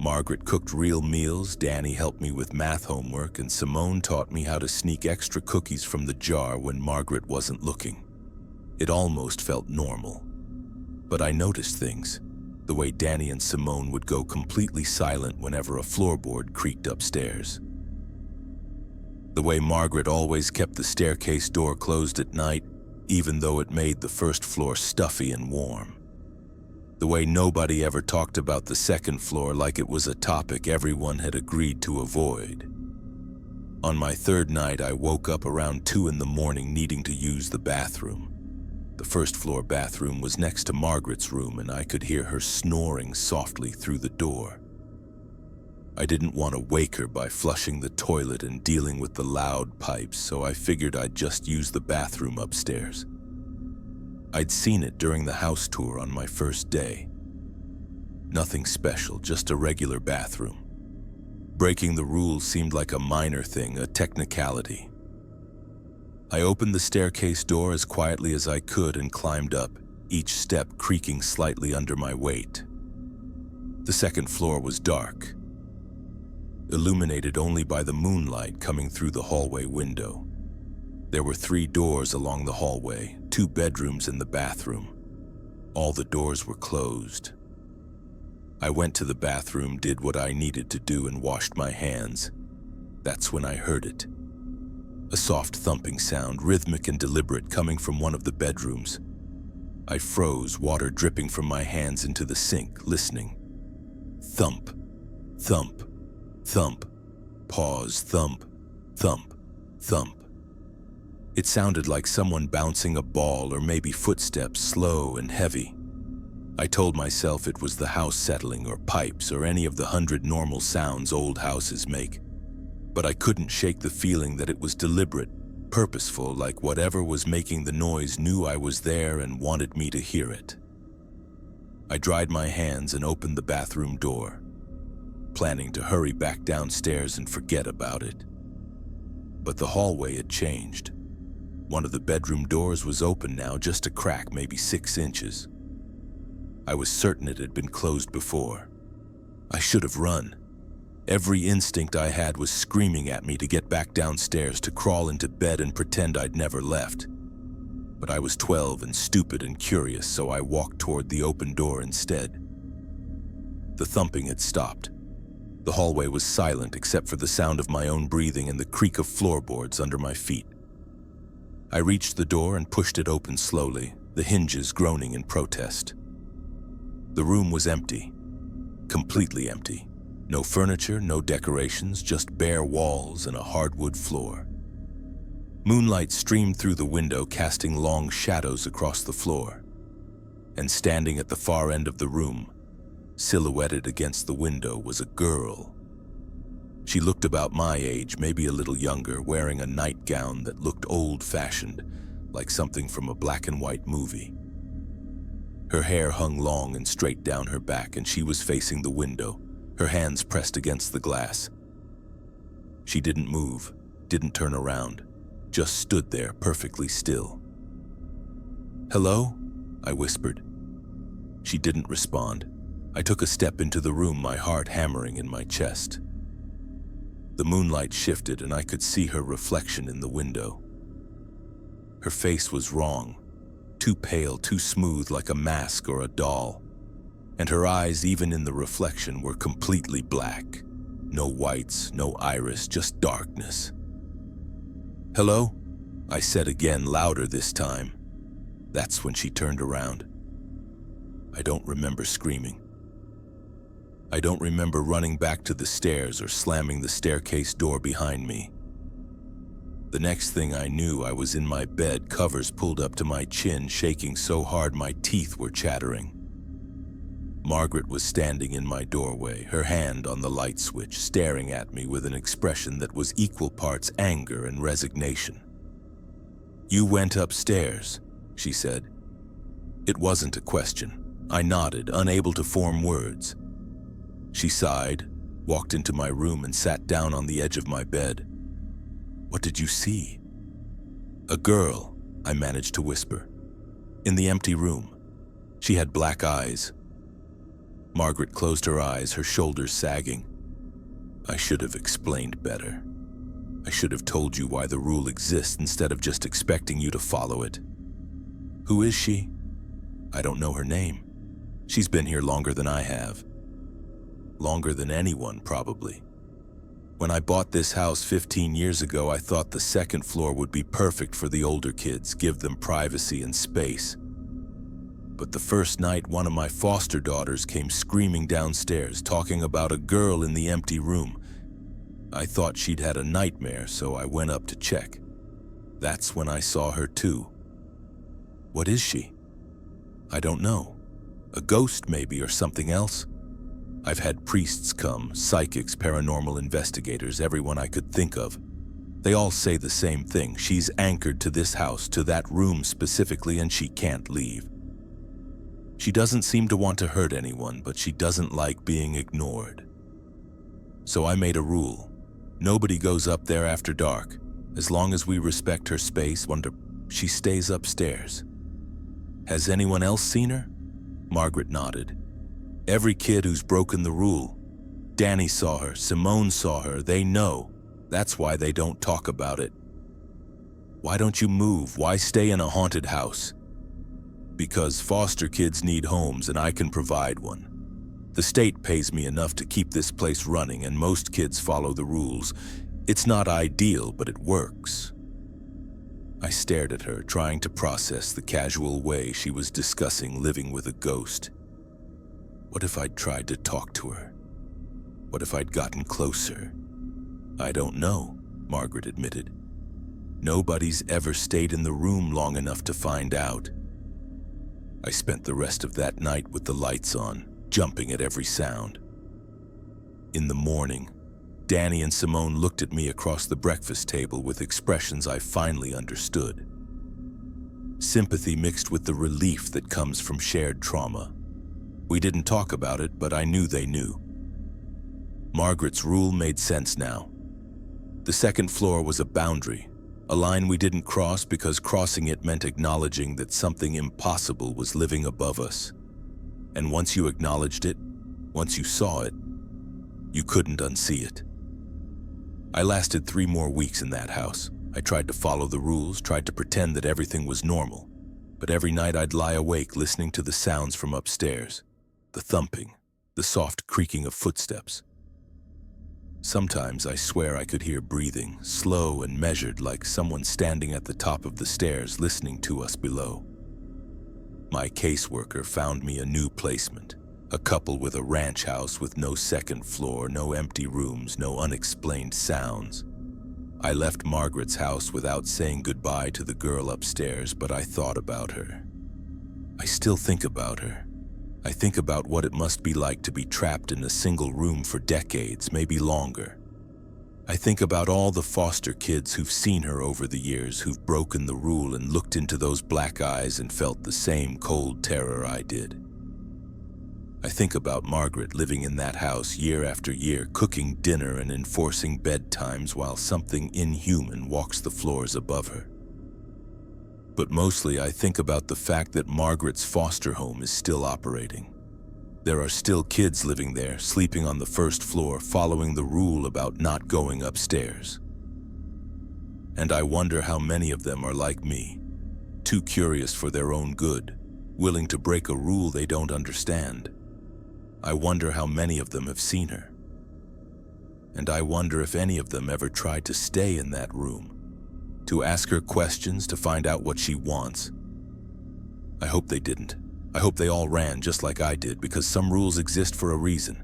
Margaret cooked real meals, Danny helped me with math homework, and Simone taught me how to sneak extra cookies from the jar when Margaret wasn't looking. It almost felt normal. But I noticed things. The way Danny and Simone would go completely silent whenever a floorboard creaked upstairs. The way Margaret always kept the staircase door closed at night, even though it made the 1st floor stuffy and warm. The way nobody ever talked about the 2nd floor like it was a topic everyone had agreed to avoid. On my 3rd night, I woke up around 2 in the morning needing to use the bathroom. The 1st floor bathroom was next to Margaret's room, and I could hear her snoring softly through the door. I didn't want to wake her by flushing the toilet and dealing with the loud pipes, so I figured I'd just use the bathroom upstairs. I'd seen it during the house tour on my 1st day. Nothing special, just a regular bathroom. Breaking the rules seemed like a minor thing, a technicality. I opened the staircase door as quietly as I could and climbed up, each step creaking slightly under my weight. The 2nd floor was dark, illuminated only by the moonlight coming through the hallway window. There were 3 doors along the hallway, 2 bedrooms and the bathroom. All the doors were closed. I went to the bathroom, did what I needed to do, and washed my hands. That's when I heard it. A soft thumping sound, rhythmic and deliberate, coming from one of the bedrooms. I froze, water dripping from my hands into the sink, listening. Thump, thump, thump, pause, thump, thump, thump. It sounded like someone bouncing a ball, or maybe footsteps, slow and heavy. I told myself it was the house settling, or pipes, or any of the 100 normal sounds old houses make. But I couldn't shake the feeling that it was deliberate, purposeful, like whatever was making the noise knew I was there and wanted me to hear it. I dried my hands and opened the bathroom door, planning to hurry back downstairs and forget about it. But the hallway had changed. One of the bedroom doors was open now, just a crack, maybe 6 inches. I was certain it had been closed before. I should have run. Every instinct I had was screaming at me to get back downstairs, to crawl into bed and pretend I'd never left. But I was 12 and stupid and curious, so I walked toward the open door instead. The thumping had stopped. The hallway was silent except for the sound of my own breathing and the creak of floorboards under my feet. I reached the door and pushed it open slowly, the hinges groaning in protest. The room was empty, completely empty. No furniture, no decorations, just bare walls and a hardwood floor. Moonlight streamed through the window, casting long shadows across the floor. And standing at the far end of the room, silhouetted against the window, was a girl. She looked about my age, maybe a little younger, wearing a nightgown that looked old-fashioned, like something from a black and white movie. Her hair hung long and straight down her back, and she was facing the window, her hands pressed against the glass. She didn't move, didn't turn around, just stood there perfectly still. "Hello?" I whispered. She didn't respond. I took a step into the room, my heart hammering in my chest. The moonlight shifted and I could see her reflection in the window. Her face was wrong, too pale, too smooth, like a mask or a doll. And her eyes, even in the reflection, were completely black. No whites, no iris, just darkness. "Hello?" I said again, louder this time. That's when she turned around. I don't remember screaming. I don't remember running back to the stairs or slamming the staircase door behind me. The next thing I knew, I was in my bed, covers pulled up to my chin, shaking so hard my teeth were chattering. Margaret was standing in my doorway, her hand on the light switch, staring at me with an expression that was equal parts anger and resignation. "You went upstairs," she said. It wasn't a question. I nodded, unable to form words. She sighed, walked into my room and sat down on the edge of my bed. "What did you see?" "A girl," I managed to whisper. "In the empty room. She had black eyes." Margaret closed her eyes, her shoulders sagging. "I should have explained better. I should have told you why the rule exists instead of just expecting you to follow it." "Who is she?" "I don't know her name. She's been here longer than I have. Longer than anyone, probably. When I bought this house 15 years ago, I thought the second floor would be perfect for the older kids, give them privacy and space. But the first night, one of my foster daughters came screaming downstairs, talking about a girl in the empty room. I thought she'd had a nightmare, so I went up to check. That's when I saw her too." "What is she?" "I don't know. A ghost maybe, or something else. I've had priests come, psychics, paranormal investigators, everyone I could think of. They all say the same thing. She's anchored to this house, to that room specifically, and she can't leave. She doesn't seem to want to hurt anyone, but she doesn't like being ignored. So I made a rule. Nobody goes up there after dark. As long as we respect her space, she stays upstairs." "Has anyone else seen her?" Margaret nodded. "Every kid who's broken the rule. Danny saw her, Simone saw her, they know. That's why they don't talk about it." "Why don't you move? Why stay in a haunted house?" "Because foster kids need homes and I can provide one. The state pays me enough to keep this place running and most kids follow the rules. It's not ideal, but it works." I stared at her, trying to process the casual way she was discussing living with a ghost. What if I'd tried to talk to her? What if I'd gotten closer? "I don't know," Margaret admitted. "Nobody's ever stayed in the room long enough to find out." I spent the rest of that night with the lights on, jumping at every sound. In the morning, Danny and Simone looked at me across the breakfast table with expressions I finally understood. Sympathy mixed with the relief that comes from shared trauma. We didn't talk about it, but I knew they knew. Margaret's rule made sense now. The second floor was a boundary, a line we didn't cross because crossing it meant acknowledging that something impossible was living above us. And once you acknowledged it, once you saw it, you couldn't unsee it. I lasted 3 more weeks in that house. I tried to follow the rules, tried to pretend that everything was normal. But every night I'd lie awake listening to the sounds from upstairs. The thumping, the soft creaking of footsteps. Sometimes I swear I could hear breathing, slow and measured, like someone standing at the top of the stairs listening to us below. My caseworker found me a new placement, a couple with a ranch house with no second floor, no empty rooms, no unexplained sounds. I left Margaret's house without saying goodbye to the girl upstairs, but I thought about her. I still think about her. I think about what it must be like to be trapped in a single room for decades, maybe longer. I think about all the foster kids who've seen her over the years, who've broken the rule and looked into those black eyes and felt the same cold terror I did. I think about Margaret living in that house year after year, cooking dinner and enforcing bedtimes while something inhuman walks the floors above her. But mostly I think about the fact that Margaret's foster home is still operating. There are still kids living there, sleeping on the first floor, following the rule about not going upstairs. And I wonder how many of them are like me, too curious for their own good, willing to break a rule they don't understand. I wonder how many of them have seen her. And I wonder if any of them ever tried to stay in that room, to ask her questions, to find out what she wants. I hope they didn't. I hope they all ran just like I did, because some rules exist for a reason.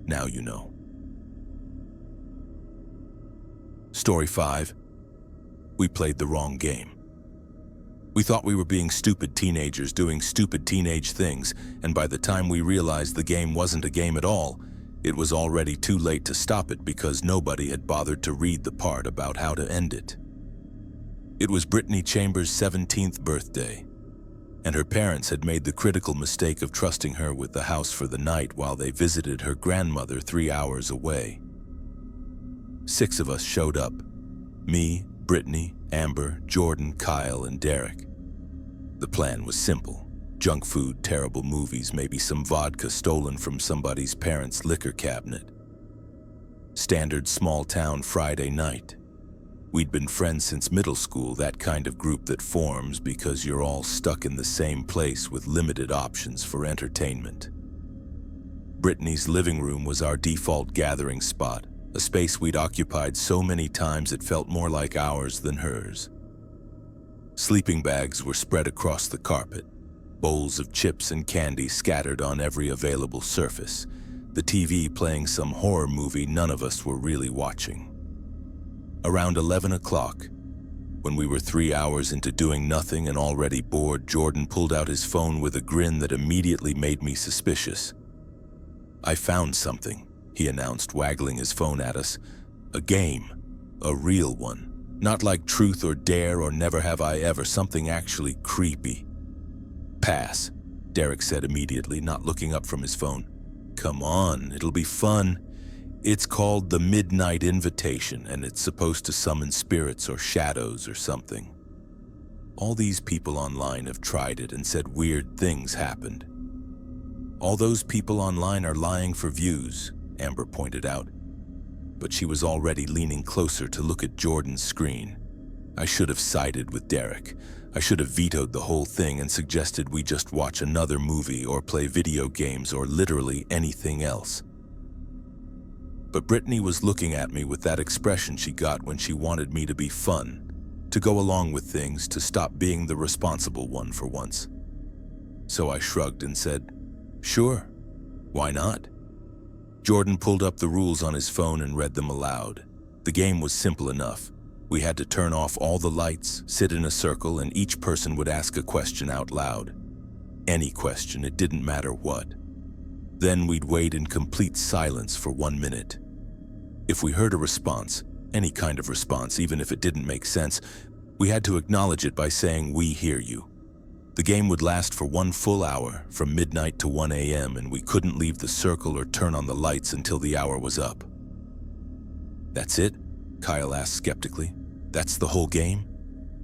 Now you know. Story 5. We played the wrong game. We thought we were being stupid teenagers doing stupid teenage things, and by the time we realized the game wasn't a game at all, it was already too late to stop it because nobody had bothered to read the part about how to end it. It was Brittany Chambers' 17th birthday, and her parents had made the critical mistake of trusting her with the house for the night while they visited her grandmother 3 hours away. 6 of us showed up: me, Brittany, Amber, Jordan, Kyle, and Derek. The plan was simple: junk food, terrible movies, maybe some vodka stolen from somebody's parents' liquor cabinet. Standard small-town Friday night. We'd been friends since middle school, that kind of group that forms because you're all stuck in the same place with limited options for entertainment. Brittany's living room was our default gathering spot, a space we'd occupied so many times it felt more like ours than hers. Sleeping bags were spread across the carpet, bowls of chips and candy scattered on every available surface, the TV playing some horror movie none of us were really watching. Around 11 o'clock, when we were 3 hours into doing nothing and already bored, Jordan pulled out his phone with a grin that immediately made me suspicious. "I found something," he announced, waggling his phone at us. "A game. A real one. Not like Truth or Dare or Never Have I Ever, something actually creepy." "Pass," Derek said immediately, not looking up from his phone. "Come on, it'll be fun. It's called the Midnight Invitation, and it's supposed to summon spirits or shadows or something. All these people online have tried it and said weird things happened." "All those people online are lying for views," Amber pointed out. But she was already leaning closer to look at Jordan's screen. I should have sided with Derek. I should have vetoed the whole thing and suggested we just watch another movie or play video games or literally anything else. But Brittany was looking at me with that expression she got when she wanted me to be fun, to go along with things, to stop being the responsible one for once. So I shrugged and said, "Sure, why not?" Jordan pulled up the rules on his phone and read them aloud. The game was simple enough. We had to turn off all the lights, sit in a circle, and each person would ask a question out loud. Any question, it didn't matter what. Then we'd wait in complete silence for 1 minute. If we heard a response, any kind of response, even if it didn't make sense, we had to acknowledge it by saying, "We hear you." The game would last for 1 full hour, from midnight to 1 a.m., and we couldn't leave the circle or turn on the lights until the hour was up. "That's it?" Kyle asked skeptically. "That's the whole game?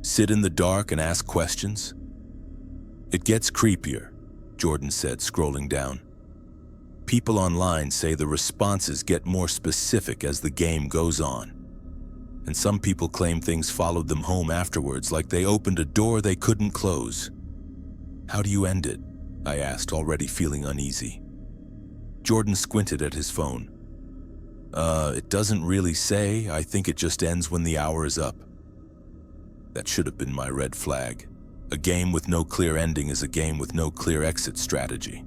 Sit in the dark and ask questions?" "It gets creepier," Jordan said, scrolling down. "People online say the responses get more specific as the game goes on. And some people claim things followed them home afterwards, like they opened a door they couldn't close." "How do you end it?" I asked, already feeling uneasy. Jordan squinted at his phone. It doesn't really say. I think it just ends when the hour is up." That should have been my red flag. A game with no clear ending is a game with no clear exit strategy.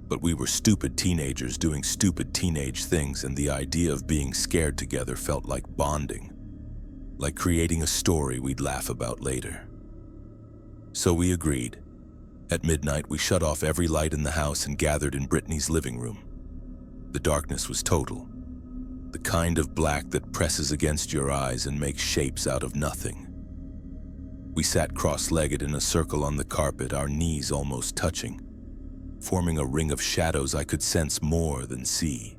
But we were stupid teenagers doing stupid teenage things, and the idea of being scared together felt like bonding, like creating a story we'd laugh about later. So we agreed. At midnight, we shut off every light in the house and gathered in Brittany's living room. The darkness was total, the kind of black that presses against your eyes and makes shapes out of nothing. We sat cross-legged in a circle on the carpet, our knees almost touching, forming a ring of shadows I could sense more than see.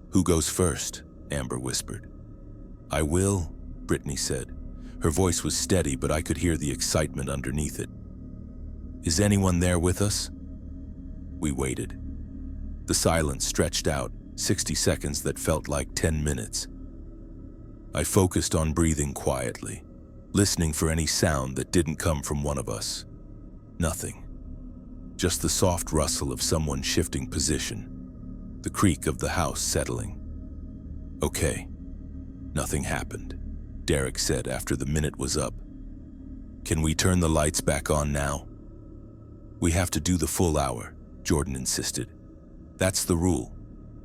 "Who goes first?" Amber whispered. "I will," Brittany said. Her voice was steady, but I could hear the excitement underneath it. "Is anyone there with us?" We waited. The silence stretched out, 60 seconds that felt like 10 minutes. I focused on breathing quietly, listening for any sound that didn't come from one of us. Nothing. Just the soft rustle of someone shifting position, the creak of the house settling. "Okay." Nothing happened, Derek said after the minute was up. "Can we turn the lights back on now?" "We have to do the full hour," Jordan insisted. "That's the rule."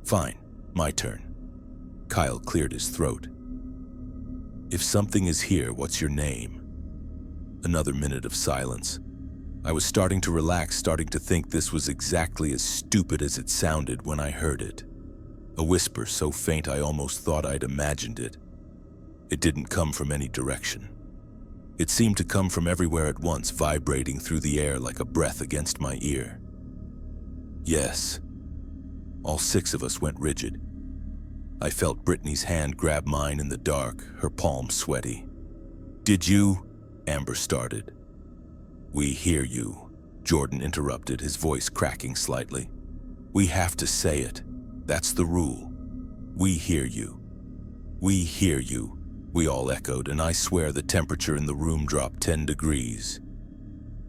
"Fine, my turn." Kyle cleared his throat. "If something is here, what's your name?" Another minute of silence. I was starting to relax, starting to think this was exactly as stupid as it sounded when I heard it. A whisper so faint I almost thought I'd imagined it. It didn't come from any direction. It seemed to come from everywhere at once, vibrating through the air like a breath against my ear. "Yes." All 6 of us went rigid. I felt Brittany's hand grab mine in the dark, her palm sweaty. "Did you?" Amber started. "We hear you," Jordan interrupted, his voice cracking slightly. "We have to say it. That's the rule. We hear you. We hear you," we all echoed, and I swear the temperature in the room dropped 10 degrees.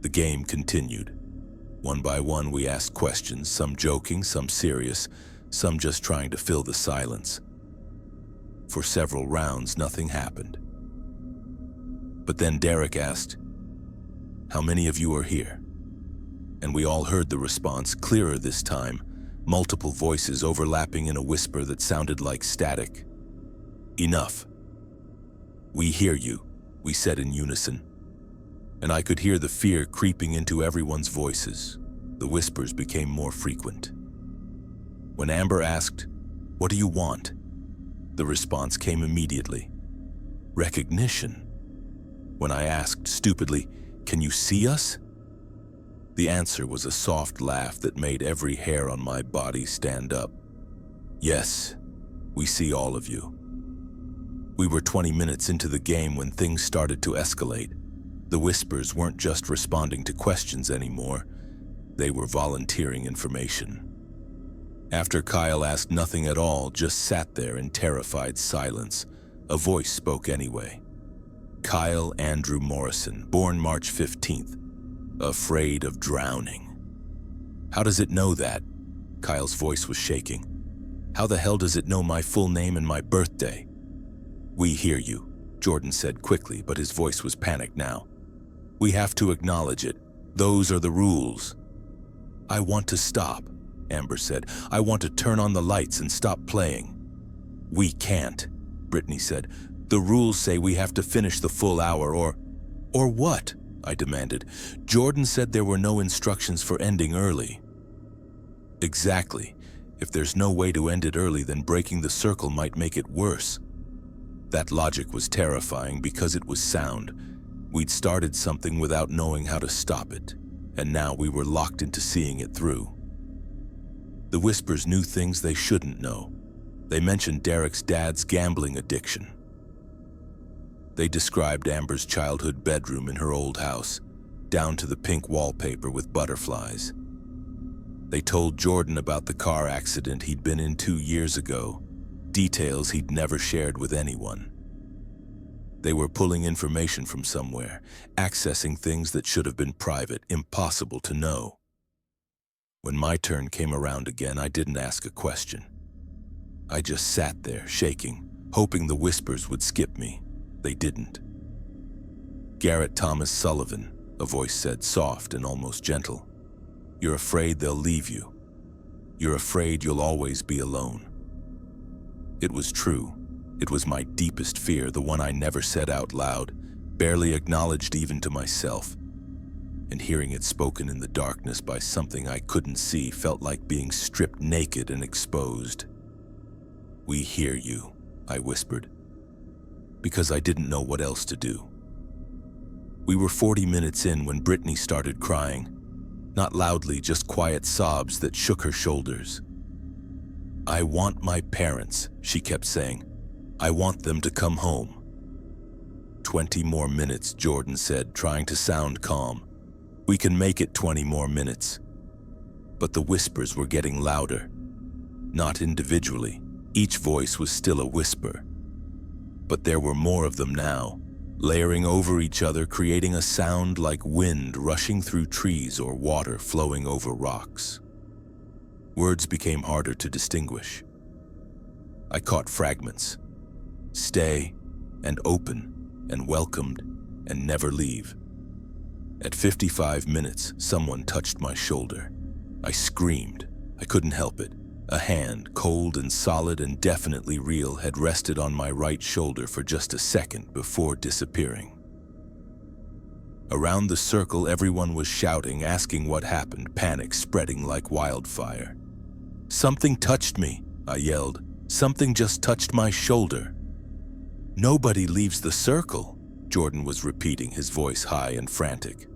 The game continued. One by one, we asked questions, some joking, some serious, some just trying to fill the silence. For several rounds, nothing happened. But then Derek asked, "How many of you are here?" And we all heard the response, clearer this time, multiple voices overlapping in a whisper that sounded like static. "Enough." "We hear you," we said in unison. And I could hear the fear creeping into everyone's voices. The whispers became more frequent. When Amber asked, "What do you want?" the response came immediately. "Recognition." When I asked stupidly, "Can you see us?" the answer was a soft laugh that made every hair on my body stand up. "Yes, we see all of you." We were 20 minutes into the game when things started to escalate. The whispers weren't just responding to questions anymore. They were volunteering information. After Kyle asked nothing at all, just sat there in terrified silence, a voice spoke anyway. "Kyle Andrew Morrison, born March 15th, afraid of drowning." "How does it know that?" Kyle's voice was shaking. "How the hell does it know my full name and my birthday?" "We hear you," Jordan said quickly, but his voice was panicked now. "We have to acknowledge it. Those are the rules." "I want to stop," Amber said. "I want to turn on the lights and stop playing." "We can't," Brittany said. "The rules say we have to finish the full hour or what?" I demanded. "Jordan said there were no instructions for ending early." "Exactly. If there's no way to end it early, then breaking the circle might make it worse." That logic was terrifying because it was sound. We'd started something without knowing how to stop it, and now we were locked into seeing it through. The whispers knew things they shouldn't know. They mentioned Derek's dad's gambling addiction. They described Amber's childhood bedroom in her old house, down to the pink wallpaper with butterflies. They told Jordan about the car accident he'd been in 2 years ago, details he'd never shared with anyone. They were pulling information from somewhere, accessing things that should have been private, impossible to know. When my turn came around again, I didn't ask a question. I just sat there, shaking, hoping the whispers would skip me. They didn't. "Garrett Thomas Sullivan," a voice said, soft and almost gentle. "You're afraid they'll leave you. You're afraid you'll always be alone." It was true. It was my deepest fear, the one I never said out loud, barely acknowledged even to myself. And hearing it spoken in the darkness by something I couldn't see felt like being stripped naked and exposed. "We hear you," I whispered, because I didn't know what else to do. We were 40 minutes in when Brittany started crying. Not loudly, just quiet sobs that shook her shoulders. "I want my parents," she kept saying. "I want them to come home." 20 more minutes, Jordan said, trying to sound calm. "We can make it 20 more minutes." But the whispers were getting louder. Not individually. Each voice was still a whisper. But there were more of them now, layering over each other, creating a sound like wind rushing through trees or water flowing over rocks. Words became harder to distinguish. I caught fragments. "Stay," and "open," and "welcomed," and "never leave." At 55 minutes, someone touched my shoulder. I screamed. I couldn't help it. A hand, cold and solid and definitely real, had rested on my right shoulder for just a second before disappearing. Around the circle, everyone was shouting, asking what happened, panic spreading like wildfire. "Something touched me," I yelled. "Something just touched my shoulder." "Nobody leaves the circle," Jordan was repeating, his voice high and frantic.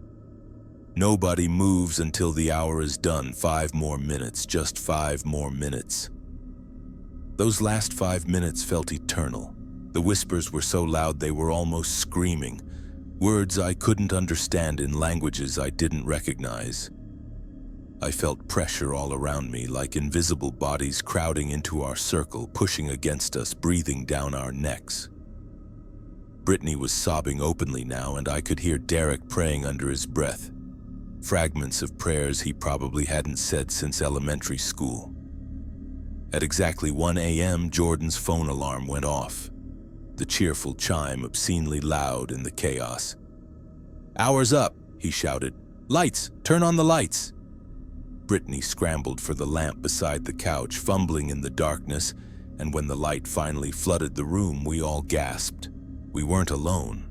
"Nobody moves until the hour is done. 5 more minutes, just 5 more minutes." Those last 5 minutes felt eternal. The whispers were so loud they were almost screaming, words I couldn't understand in languages I didn't recognize. I felt pressure all around me, like invisible bodies crowding into our circle, pushing against us, breathing down our necks. Brittany was sobbing openly now, and I could hear Derek praying under his breath. Fragments of prayers he probably hadn't said since elementary school. At exactly 1 a.m., Jordan's phone alarm went off, the cheerful chime obscenely loud in the chaos. "Hour's up," he shouted. "Lights! Turn on the lights!" Brittany scrambled for the lamp beside the couch, fumbling in the darkness, and when the light finally flooded the room, we all gasped. We weren't alone.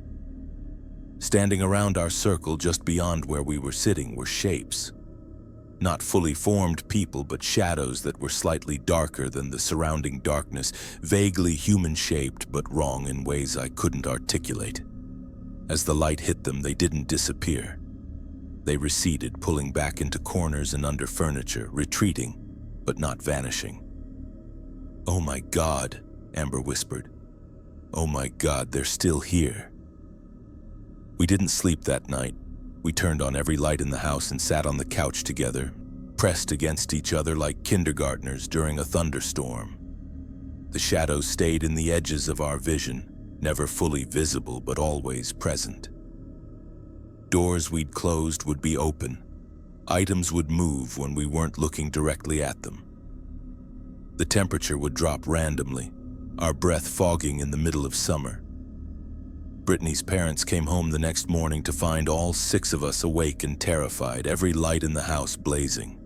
Standing around our circle just beyond where we were sitting were shapes. Not fully formed people, but shadows that were slightly darker than the surrounding darkness, vaguely human-shaped but wrong in ways I couldn't articulate. As the light hit them, they didn't disappear. They receded, pulling back into corners and under furniture, retreating, but not vanishing. "Oh my God," Amber whispered. "Oh my God, they're still here." We didn't sleep that night. We turned on every light in the house and sat on the couch together, pressed against each other like kindergartners during a thunderstorm. The shadows stayed in the edges of our vision, never fully visible but always present. Doors we'd closed would be open. Items would move when we weren't looking directly at them. The temperature would drop randomly, our breath fogging in the middle of summer. Brittany's parents came home the next morning to find all 6 of us awake and terrified, every light in the house blazing.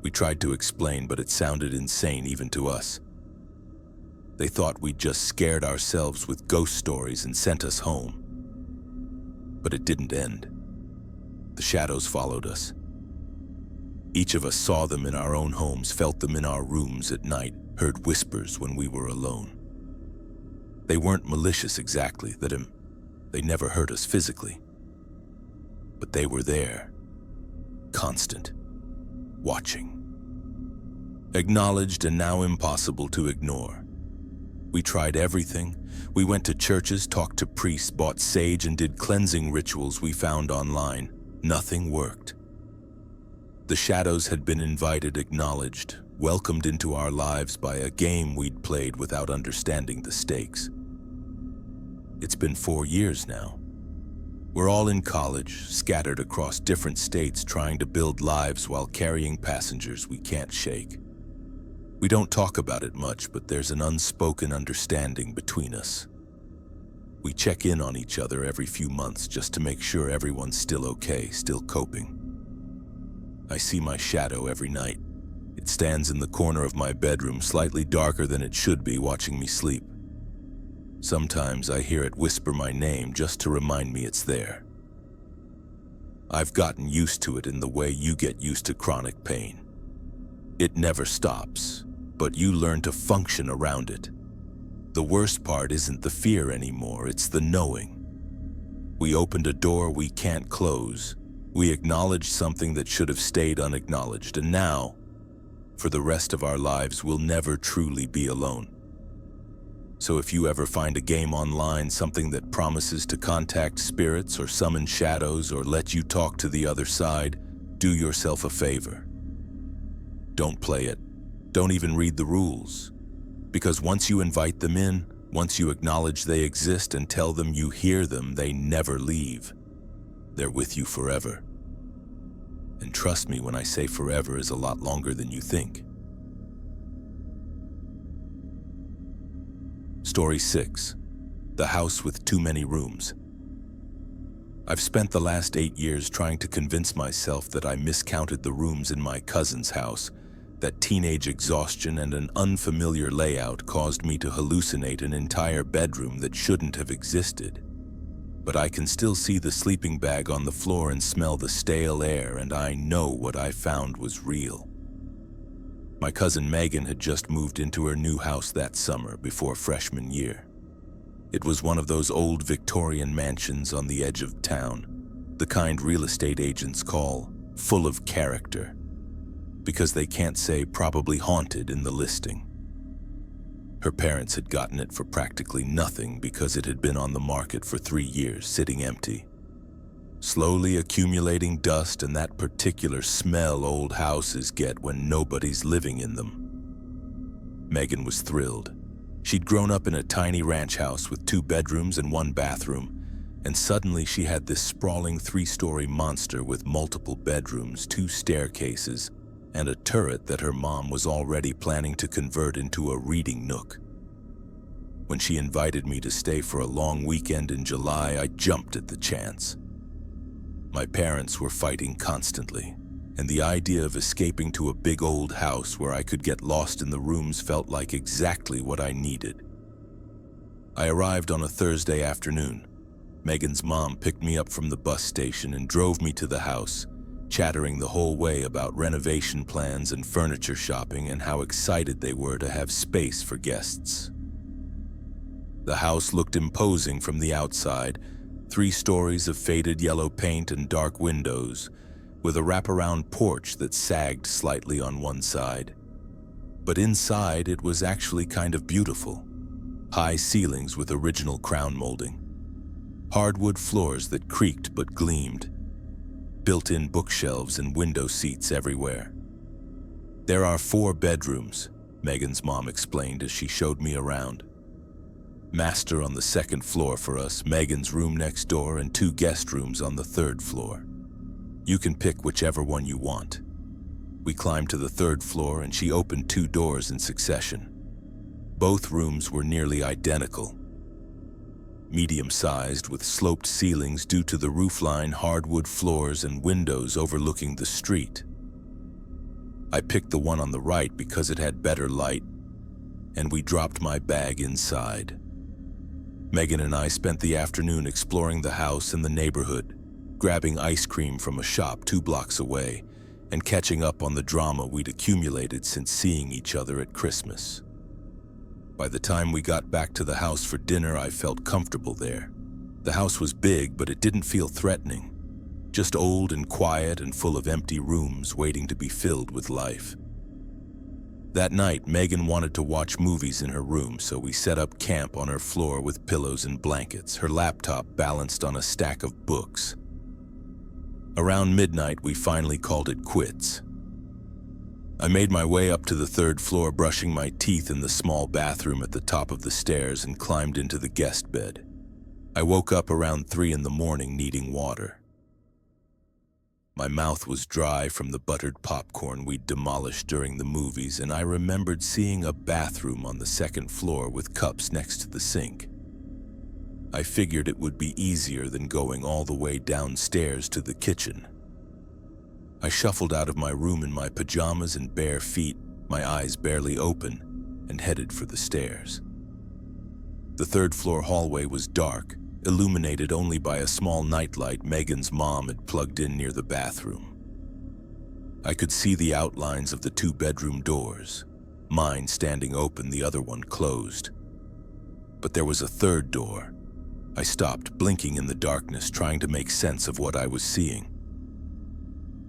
We tried to explain, but it sounded insane even to us. They thought we'd just scared ourselves with ghost stories and sent us home. But it didn't end. The shadows followed us. Each of us saw them in our own homes, felt them in our rooms at night, heard whispers when we were alone. They weren't malicious exactly, they never hurt us physically. But they were there, constant, watching. Acknowledged and now impossible to ignore. We tried everything. We went to churches, talked to priests, bought sage, and did cleansing rituals we found online. Nothing worked. The shadows had been invited, acknowledged, welcomed into our lives by a game we'd played without understanding the stakes. It's been 4 years now. We're all in college, scattered across different states trying to build lives while carrying passengers we can't shake. We don't talk about it much, but there's an unspoken understanding between us. We check in on each other every few months just to make sure everyone's still okay, still coping. I see my shadow every night. It stands in the corner of my bedroom, slightly darker than it should be, watching me sleep. Sometimes I hear it whisper my name just to remind me it's there. I've gotten used to it in the way you get used to chronic pain. It never stops, but you learn to function around it. The worst part isn't the fear anymore, it's the knowing. We opened a door we can't close. We acknowledged something that should have stayed unacknowledged, and now, for the rest of our lives, we'll never truly be alone. So if you ever find a game online, something that promises to contact spirits or summon shadows or let you talk to the other side, do yourself a favor. Don't play it. Don't even read the rules. Because once you invite them in, once you acknowledge they exist and tell them you hear them, they never leave. They're with you forever. And trust me when I say forever is a lot longer than you think. Story 6. The House with Too Many Rooms. I've spent the last 8 years trying to convince myself that I miscounted the rooms in my cousin's house, that teenage exhaustion and an unfamiliar layout caused me to hallucinate an entire bedroom that shouldn't have existed. But I can still see the sleeping bag on the floor and smell the stale air, and I know what I found was real. My cousin Megan had just moved into her new house that summer before freshman year. It was one of those old Victorian mansions on the edge of town, the kind real estate agents call full of character, because they can't say probably haunted in the listing. Her parents had gotten it for practically nothing because it had been on the market for 3 years, sitting empty, slowly accumulating dust and that particular smell old houses get when nobody's living in them. Megan was thrilled. She'd grown up in a tiny ranch house with 2 bedrooms and 1 bathroom, and suddenly she had this sprawling 3-story monster with multiple bedrooms, 2 staircases, and a turret that her mom was already planning to convert into a reading nook. When she invited me to stay for a long weekend in July, I jumped at the chance. My parents were fighting constantly, and the idea of escaping to a big old house where I could get lost in the rooms felt like exactly what I needed. I arrived on a Thursday afternoon. Megan's mom picked me up from the bus station and drove me to the house, chattering the whole way about renovation plans and furniture shopping and how excited they were to have space for guests. The house looked imposing from the outside, 3 stories of faded yellow paint and dark windows, with a wraparound porch that sagged slightly on one side. But inside, it was actually kind of beautiful. High ceilings with original crown molding, hardwood floors that creaked but gleamed, built-in bookshelves and window seats everywhere. There are 4 bedrooms, Megan's mom explained as she showed me around. Master on the 2nd floor for us, Megan's room next door, and 2 guest rooms on the 3rd floor. You can pick whichever one you want. We climbed to the 3rd floor and she opened 2 doors in succession. Both rooms were nearly identical. Medium-sized with sloped ceilings due to the roofline, hardwood floors, and windows overlooking the street. I picked the one on the right because it had better light, and we dropped my bag inside. Megan and I spent the afternoon exploring the house and the neighborhood, grabbing ice cream from a shop 2 blocks away, and catching up on the drama we'd accumulated since seeing each other at Christmas. By the time we got back to the house for dinner, I felt comfortable there. The house was big, but it didn't feel threatening. Just old and quiet and full of empty rooms waiting to be filled with life. That night, Megan wanted to watch movies in her room, so we set up camp on her floor with pillows and blankets, her laptop balanced on a stack of books. Around midnight, we finally called it quits. I made my way up to the 3rd floor, brushing my teeth in the small bathroom at the top of the stairs, and climbed into the guest bed. I woke up around 3 in the morning needing water. My mouth was dry from the buttered popcorn we'd demolished during the movies, and I remembered seeing a bathroom on the second floor with cups next to the sink. I figured it would be easier than going all the way downstairs to the kitchen. I shuffled out of my room in my pajamas and bare feet, my eyes barely open, and headed for the stairs. The third-floor hallway was dark, illuminated only by a small nightlight Megan's mom had plugged in near the bathroom. I could see the outlines of the 2 bedroom doors, mine standing open, the other one closed. But there was a third door. I stopped, blinking in the darkness, trying to make sense of what I was seeing.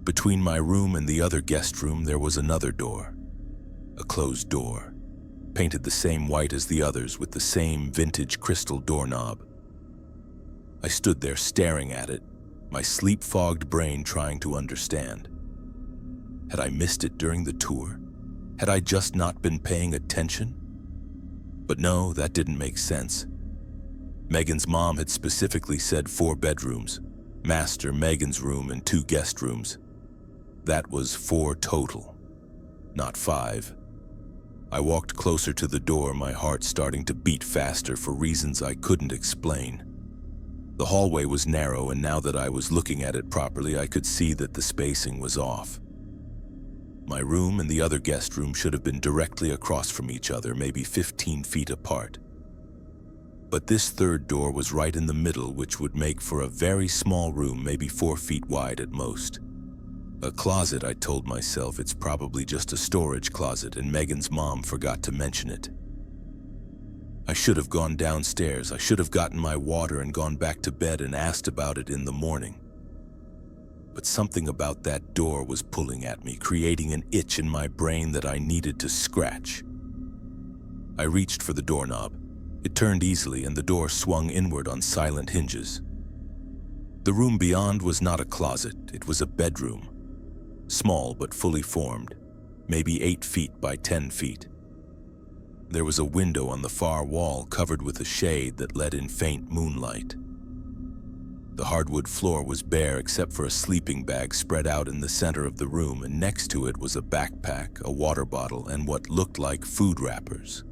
Between my room and the other guest room, there was another door, a closed door, painted the same white as the others with the same vintage crystal doorknob. I stood there staring at it, my sleep-fogged brain trying to understand. Had I missed it during the tour? Had I just not been paying attention? But no, that didn't make sense. Megan's mom had specifically said 4 bedrooms, master, Megan's room, and 2 guest rooms. That was 4 total, not 5. I walked closer to the door, my heart starting to beat faster for reasons I couldn't explain. The hallway was narrow, and now that I was looking at it properly, I could see that the spacing was off. My room and the other guest room should have been directly across from each other, maybe 15 feet apart. But this third door was right in the middle, which would make for a very small room, maybe 4 feet wide at most. A closet, I told myself. It's probably just a storage closet, and Megan's mom forgot to mention it. I should have gone downstairs. I should have gotten my water and gone back to bed and asked about it in the morning. But something about that door was pulling at me, creating an itch in my brain that I needed to scratch. I reached for the doorknob. It turned easily, and the door swung inward on silent hinges. The room beyond was not a closet. It was a bedroom. Small but fully formed, maybe 8 feet by 10 feet. There was a window on the far wall covered with a shade that let in faint moonlight. The hardwood floor was bare except for a sleeping bag spread out in the center of the room, and next to it was a backpack, a water bottle, and what looked like food wrappers.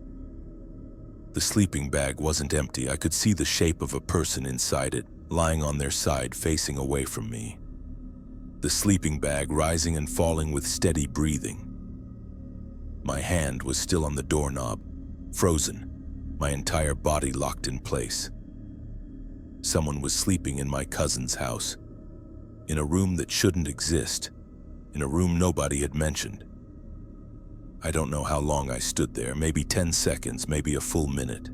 The sleeping bag wasn't empty. I could see the shape of a person inside it, lying on their side facing away from me. The sleeping bag rising and falling with steady breathing. My hand was still on the doorknob, frozen, my entire body locked in place. Someone was sleeping in my cousin's house, in a room that shouldn't exist, in a room nobody had mentioned. I don't know how long I stood there, maybe 10 seconds, maybe a full minute.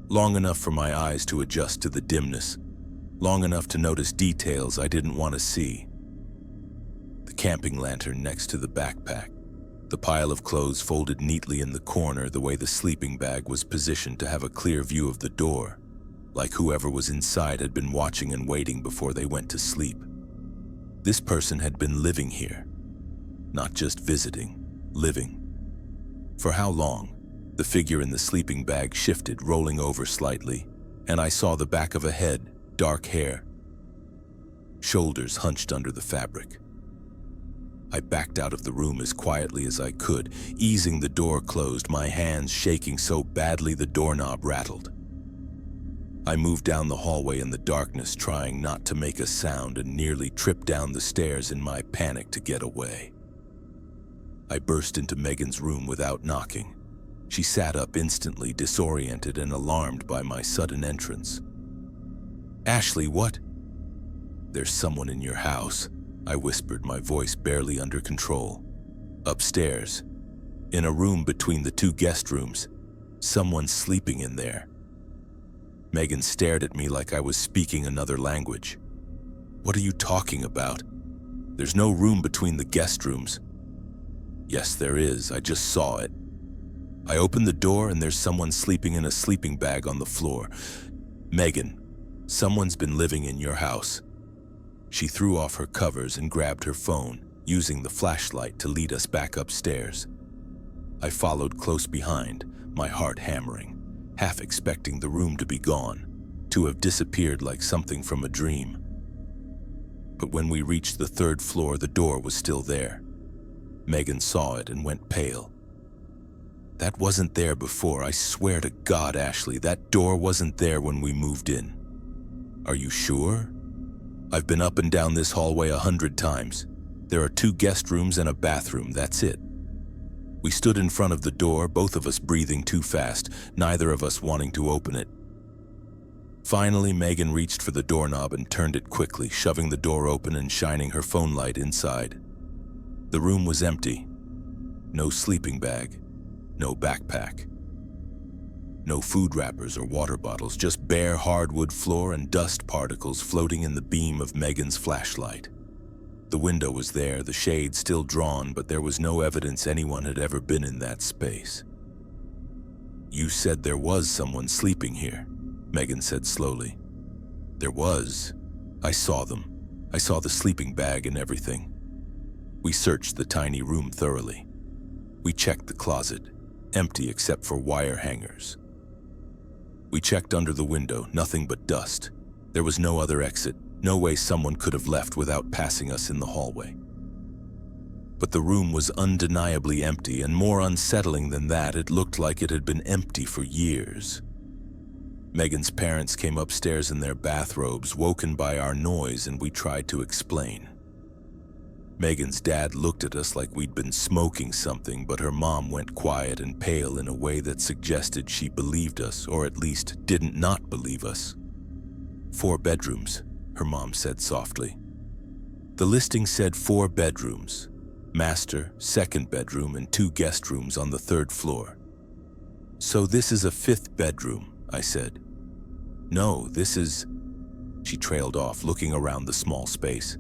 Long enough for my eyes to adjust to the dimness, long enough to notice details I didn't want to see. The camping lantern next to the backpack, the pile of clothes folded neatly in the corner, the way the sleeping bag was positioned to have a clear view of the door, like whoever was inside had been watching and waiting before they went to sleep. This person had been living here, not just visiting, living. For how long? The figure in the sleeping bag shifted, rolling over slightly, and I saw the back of a head, dark hair, shoulders hunched under the fabric. I backed out of the room as quietly as I could, easing the door closed, my hands shaking so badly the doorknob rattled. I moved down the hallway in the darkness, trying not to make a sound, and nearly tripped down the stairs in my panic to get away. I burst into Megan's room without knocking. She sat up instantly, disoriented and alarmed by my sudden entrance. "Ashley, what?" "There's someone in your house," I whispered, my voice barely under control. "Upstairs, in a room between the 2 guest rooms. Someone's sleeping in there." Megan stared at me like I was speaking another language. "What are you talking about? There's no room between the guest rooms." "Yes, there is. I just saw it. I opened the door and there's someone sleeping in a sleeping bag on the floor. Megan, someone's been living in your house." She threw off her covers and grabbed her phone, using the flashlight to lead us back upstairs. I followed close behind, my heart hammering, half expecting the room to be gone. to have disappeared like something from a dream. But when we reached the third floor, the door was still there. Megan saw it and went pale. That wasn't there before. I swear to God, Ashley, that door wasn't there when we moved in. Are you sure? I've been up and down this hallway 100 times. There are 2 guest rooms and a bathroom, that's it. We stood in front of the door, both of us breathing too fast, neither of us wanting to open it. Finally, Megan reached for the doorknob and turned it quickly, shoving the door open and shining her phone light inside. The room was empty. No sleeping bag, no backpack. No food wrappers or water bottles, just bare hardwood floor and dust particles floating in the beam of Megan's flashlight. The window was there, the shade still drawn, but there was no evidence anyone had ever been in that space. You said there was someone sleeping here, Megan said slowly. There was. I saw them. I saw the sleeping bag and everything. We searched the tiny room thoroughly. We checked the closet, empty except for wire hangers. We checked under the window, nothing but dust. There was no other exit, no way someone could have left without passing us in the hallway. But the room was undeniably empty, and more unsettling than that, it looked like it had been empty for years. Megan's parents came upstairs in their bathrobes, woken by our noise, and we tried to explain. Megan's dad looked at us like we'd been smoking something, but her mom went quiet and pale in a way that suggested she believed us, or at least didn't not believe us. 4 bedrooms, her mom said softly. The listing said 4 bedrooms, master, 2nd bedroom, and 2 guest rooms on the 3rd floor. So this is a 5th bedroom, I said. No, this is... She trailed off, looking around the small space.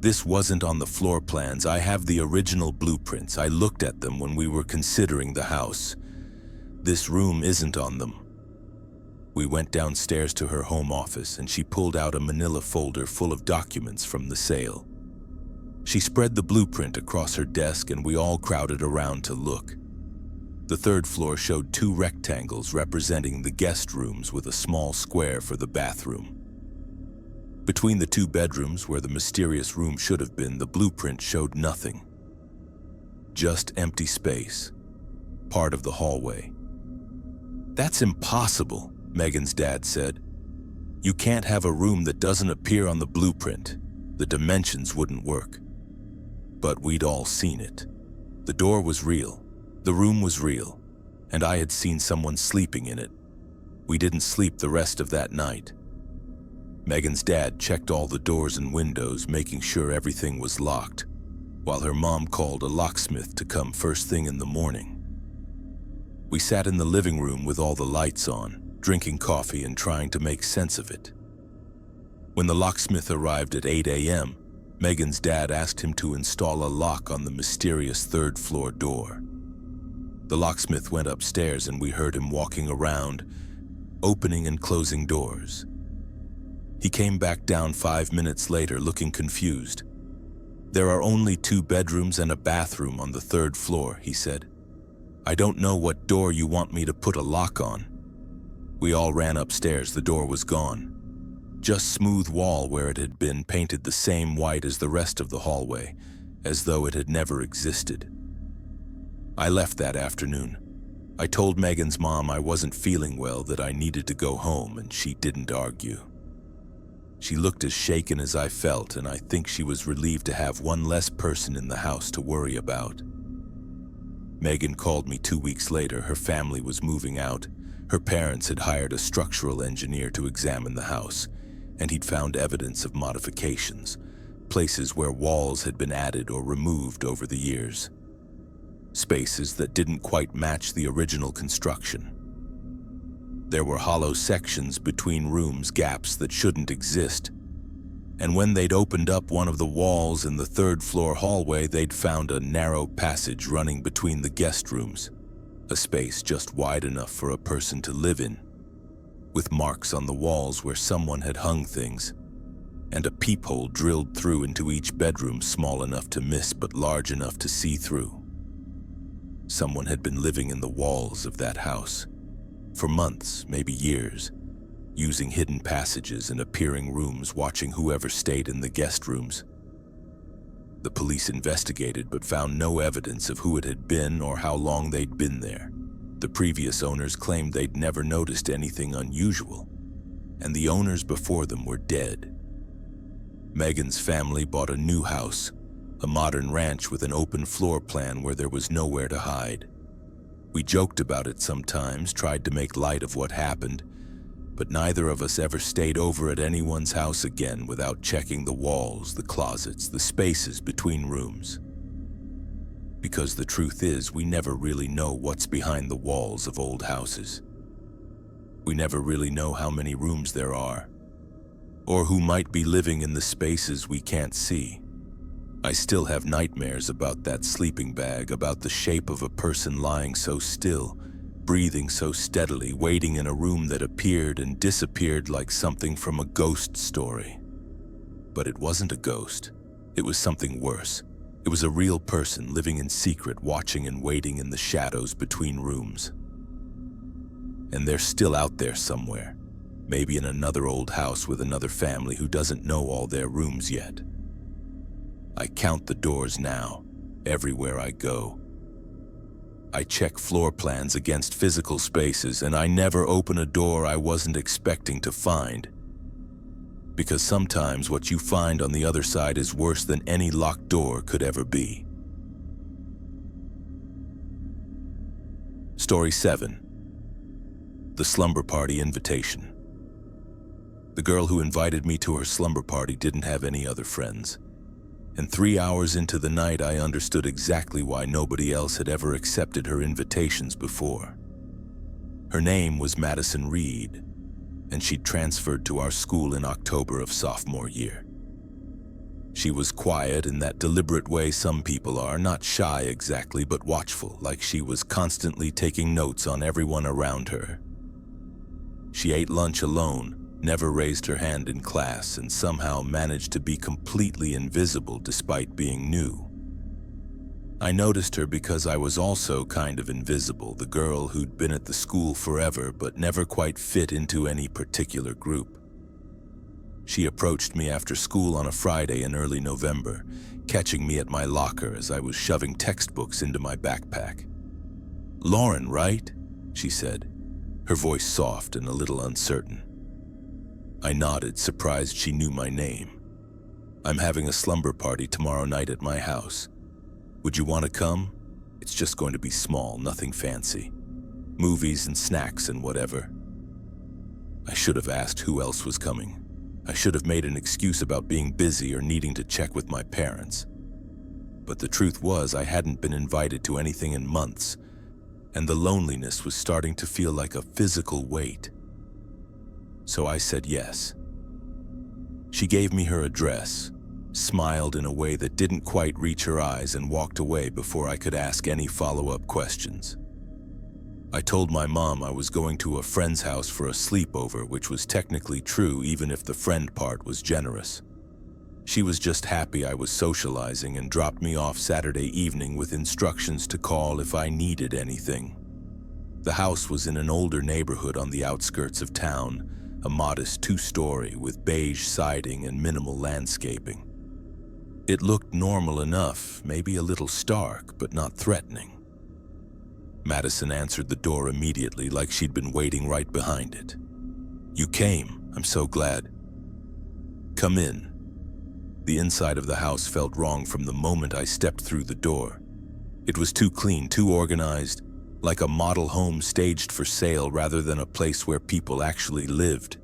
This wasn't on the floor plans. I have the original blueprints. I looked at them when we were considering the house. This room isn't on them. We went downstairs to her home office, and she pulled out a manila folder full of documents from the sale. She spread the blueprint across her desk, and we all crowded around to look. The 3rd floor showed 2 rectangles representing the guest rooms with a small square for the bathroom. Between the 2 bedrooms, where the mysterious room should have been, the blueprint showed nothing. Just empty space, part of the hallway. That's impossible, Megan's dad said. You can't have a room that doesn't appear on the blueprint. The dimensions wouldn't work. But we'd all seen it. The door was real, the room was real, and I had seen someone sleeping in it. We didn't sleep the rest of that night. Megan's dad checked all the doors and windows, making sure everything was locked, while her mom called a locksmith to come first thing in the morning. We sat in the living room with all the lights on, drinking coffee and trying to make sense of it. When the locksmith arrived at 8 a.m., Megan's dad asked him to install a lock on the mysterious 3rd floor door. The locksmith went upstairs, and we heard him walking around, opening and closing doors. He came back down 5 minutes later, looking confused. There are only 2 bedrooms and a bathroom on the 3rd floor, he said. I don't know what door you want me to put a lock on. We all ran upstairs. The door was gone. Just smooth wall where it had been, painted the same white as the rest of the hallway, as though it had never existed. I left that afternoon. I told Megan's mom I wasn't feeling well, that I needed to go home, and she didn't argue. She looked as shaken as I felt, and I think she was relieved to have one less person in the house to worry about. Megan called me 2 weeks later. Her family was moving out. Her parents had hired a structural engineer to examine the house, and he'd found evidence of modifications, places where walls had been added or removed over the years, spaces that didn't quite match the original construction. There were hollow sections between rooms, gaps that shouldn't exist, and when they'd opened up one of the walls in the 3rd floor hallway, they'd found a narrow passage running between the guest rooms, a space just wide enough for a person to live in, with marks on the walls where someone had hung things, and a peephole drilled through into each bedroom, small enough to miss but large enough to see through. Someone had been living in the walls of that house for months, maybe years, using hidden passages and appearing rooms, watching whoever stayed in the guest rooms. The police investigated but found no evidence of who it had been or how long they'd been there. The previous owners claimed they'd never noticed anything unusual, and the owners before them were dead. Megan's family bought a new house, a modern ranch with an open floor plan where there was nowhere to hide. We joked about it sometimes, tried to make light of what happened, but neither of us ever stayed over at anyone's house again without checking the walls, the closets, the spaces between rooms. Because the truth is, we never really know what's behind the walls of old houses. We never really know how many rooms there are, or who might be living in the spaces we can't see. I still have nightmares about that sleeping bag, about the shape of a person lying so still, breathing so steadily, waiting in a room that appeared and disappeared like something from a ghost story. But it wasn't a ghost. It was something worse. It was a real person living in secret, watching and waiting in the shadows between rooms. And they're still out there somewhere, maybe in another old house with another family who doesn't know all their rooms yet. I count the doors now, everywhere I go. I check floor plans against physical spaces, and I never open a door I wasn't expecting to find. Because sometimes what you find on the other side is worse than any locked door could ever be. Story 7. The Slumber Party Invitation. The girl who invited me to her slumber party didn't have any other friends. And 3 hours into the night, I understood exactly why nobody else had ever accepted her invitations before. Her name was Madison Reed, and she'd transferred to our school in October of sophomore year. She was quiet in that deliberate way some people are, not shy exactly, but watchful, like she was constantly taking notes on everyone around her. She ate lunch alone, never raised her hand in class, and somehow managed to be completely invisible despite being new. I noticed her because I was also kind of invisible, the girl who'd been at the school forever but never quite fit into any particular group. She approached me after school on a Friday in early November, catching me at my locker as I was shoving textbooks into my backpack. "Lauren, right?" she said, her voice soft and a little uncertain. I nodded, surprised she knew my name. "I'm having a slumber party tomorrow night at my house. Would you want to come? It's just going to be small, nothing fancy. Movies and snacks and whatever." I should have asked who else was coming. I should have made an excuse about being busy or needing to check with my parents. But the truth was, I hadn't been invited to anything in months, and the loneliness was starting to feel like a physical weight. So I said yes. She gave me her address, smiled in a way that didn't quite reach her eyes, and walked away before I could ask any follow-up questions. I told my mom I was going to a friend's house for a sleepover, which was technically true even if the friend part was generous. She was just happy I was socializing and dropped me off Saturday evening with instructions to call if I needed anything. The house was in an older neighborhood on the outskirts of town, a modest 2-story with beige siding and minimal landscaping. It looked normal enough, maybe a little stark, but not threatening. Madison answered the door immediately, like she'd been waiting right behind it. "You came. I'm so glad. Come in." The inside of the house felt wrong from the moment I stepped through the door. It was too clean, too organized, like a model home staged for sale rather than a place where people actually lived.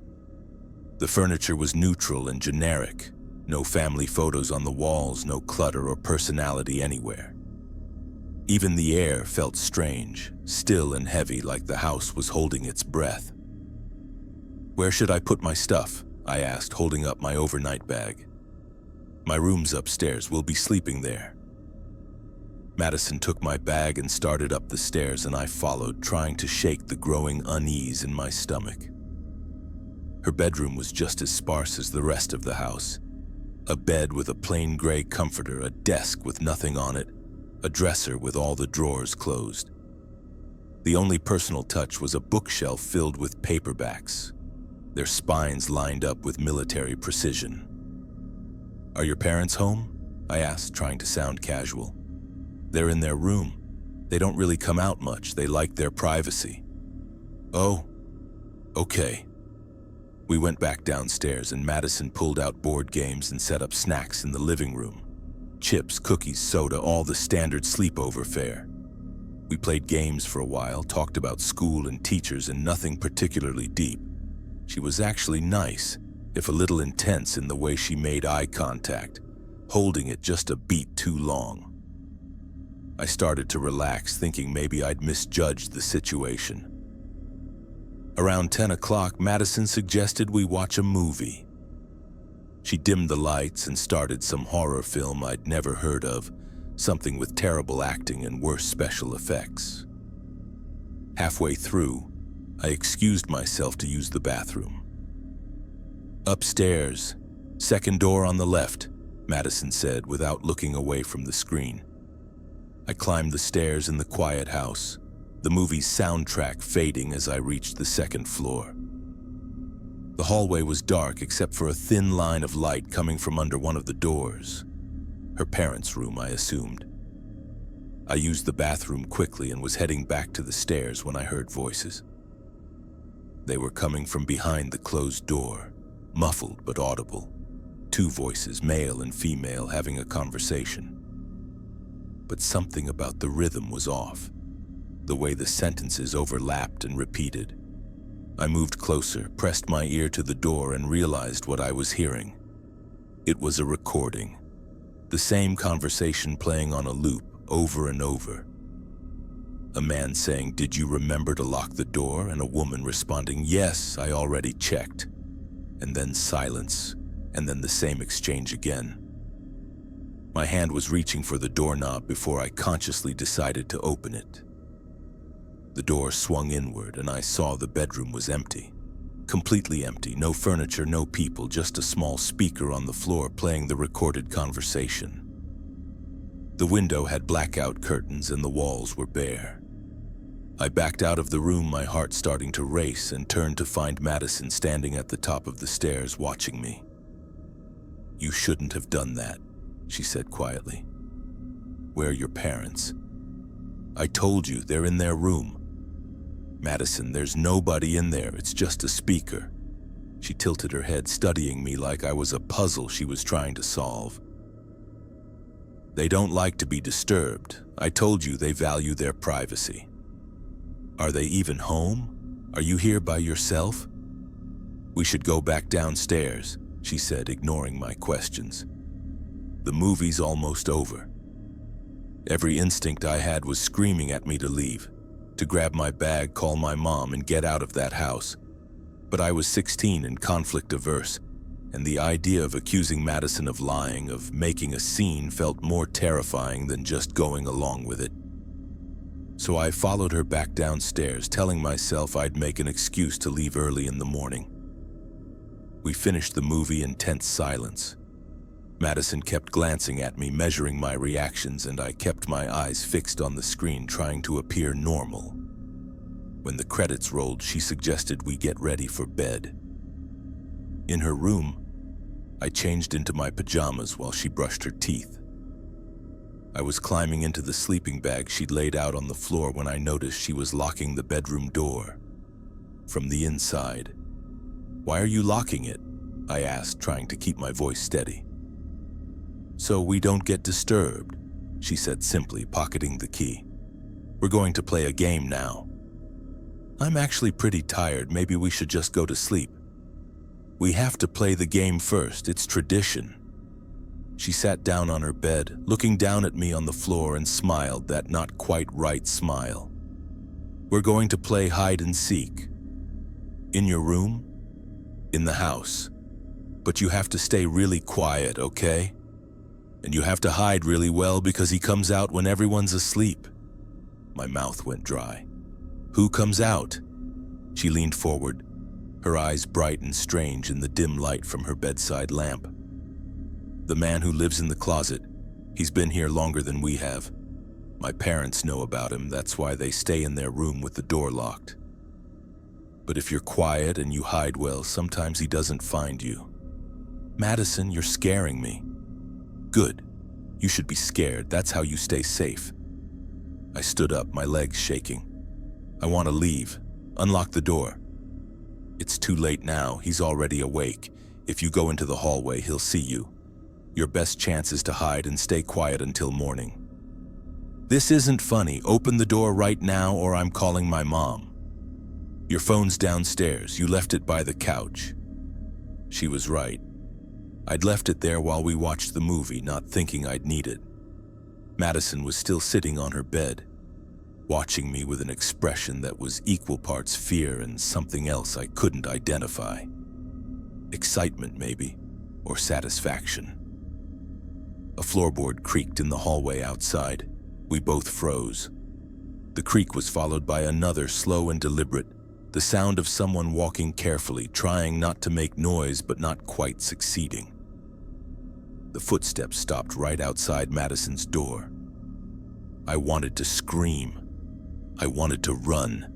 The furniture was neutral and generic. No family photos on the walls, no clutter or personality anywhere. Even the air felt strange, still and heavy, like the house was holding its breath. "Where should I put my stuff?" I asked, holding up my overnight bag. "My room's upstairs. We'll be sleeping there." Madison took my bag and started up the stairs, and I followed, trying to shake the growing unease in my stomach. Her bedroom was just as sparse as the rest of the house. A bed with a plain gray comforter, a desk with nothing on it, a dresser with all the drawers closed. The only personal touch was a bookshelf filled with paperbacks. their spines lined up with military precision. "Are your parents home?" I asked, trying to sound casual. "They're in their room. They don't really come out much. They like their privacy." "Oh, okay." We went back downstairs and Madison pulled out board games and set up snacks in the living room. Chips, cookies, soda, all the standard sleepover fare. We played games for a while, talked about school and teachers and nothing particularly deep. She was actually nice, if a little intense in the way she made eye contact, holding it just a beat too long. I started to relax, thinking maybe I'd misjudged the situation. Around 10 o'clock, Madison suggested we watch a movie. She dimmed the lights and started some horror film I'd never heard of, something with terrible acting and worse special effects. Halfway through, I excused myself to use the bathroom. "Upstairs, second door on the left," Madison said without looking away from the screen. I climbed the stairs in the quiet house, the movie's soundtrack fading as I reached the second floor. The hallway was dark except for a thin line of light coming from under one of the doors. Her parents' room, I assumed. I used the bathroom quickly and was heading back to the stairs when I heard voices. They were coming from behind the closed door, muffled but audible. Two voices, male and female, having a conversation. But something about the rhythm was off, the way the sentences overlapped and repeated. I moved closer, pressed my ear to the door, and realized what I was hearing. It was a recording. The same conversation playing on a loop, over and over. A man saying, "Did you remember to lock the door?" and a woman responding, "Yes, I already checked." And then silence, and then the same exchange again. My hand was reaching for the doorknob before I consciously decided to open it. The door swung inward and I saw the bedroom was empty. Completely empty, no furniture, no people, just a small speaker on the floor playing the recorded conversation. The window had blackout curtains and the walls were bare. I backed out of the room, my heart starting to race, and turned to find Madison standing at the top of the stairs watching me. "You shouldn't have done that," she said quietly. "Where are your parents?" "I told you, they're in their room." "Madison, there's nobody in there, it's just a speaker." She tilted her head, studying me like I was a puzzle she was trying to solve. "They don't like to be disturbed. I told you they value their privacy." "Are they even home? Are you here by yourself?" "We should go back downstairs," she said, ignoring my questions. "The movie's almost over." Every instinct I had was screaming at me to leave, to grab my bag, call my mom, and get out of that house. But I was 16 and conflict-averse, and the idea of accusing Madison of lying, of making a scene, felt more terrifying than just going along with it. So I followed her back downstairs, telling myself I'd make an excuse to leave early in the morning. We finished the movie in tense silence. Madison kept glancing at me, measuring my reactions, and I kept my eyes fixed on the screen, trying to appear normal. When the credits rolled, she suggested we get ready for bed. In her room, I changed into my pajamas while she brushed her teeth. I was climbing into the sleeping bag she'd laid out on the floor when I noticed she was locking the bedroom door from the inside. "Why are you locking it?" I asked, trying to keep my voice steady. "So we don't get disturbed," she said simply, pocketing the key. "We're going to play a game now." "I'm actually pretty tired. Maybe we should just go to sleep." "We have to play the game first. It's tradition." She sat down on her bed, looking down at me on the floor, and smiled, that not quite right smile. "We're going to play hide and seek." "In your room?" "In the house. But you have to stay really quiet, okay? And you have to hide really well because he comes out when everyone's asleep." My mouth went dry. "Who comes out?" She leaned forward, her eyes bright and strange in the dim light from her bedside lamp. "The man who lives in the closet. He's been here longer than we have. My parents know about him, that's why they stay in their room with the door locked." But if you're quiet and you hide well, sometimes he doesn't find you. Madison, you're scaring me. Good. You should be scared. That's how you stay safe. I stood up, my legs shaking. I want to leave. Unlock the door. It's too late now. He's already awake. If you go into the hallway, he'll see you. Your best chance is to hide and stay quiet until morning. This isn't funny. Open the door right now or I'm calling my mom. Your phone's downstairs. You left it by the couch. She was right. I'd left it there while we watched the movie, not thinking I'd need it. Madison was still sitting on her bed, watching me with an expression that was equal parts fear and something else I couldn't identify. Excitement, maybe, or satisfaction. A floorboard creaked in the hallway outside. We both froze. The creak was followed by another, slow and deliberate, the sound of someone walking carefully, trying not to make noise but not quite succeeding. The footsteps stopped right outside Madison's door. I wanted to scream. I wanted to run.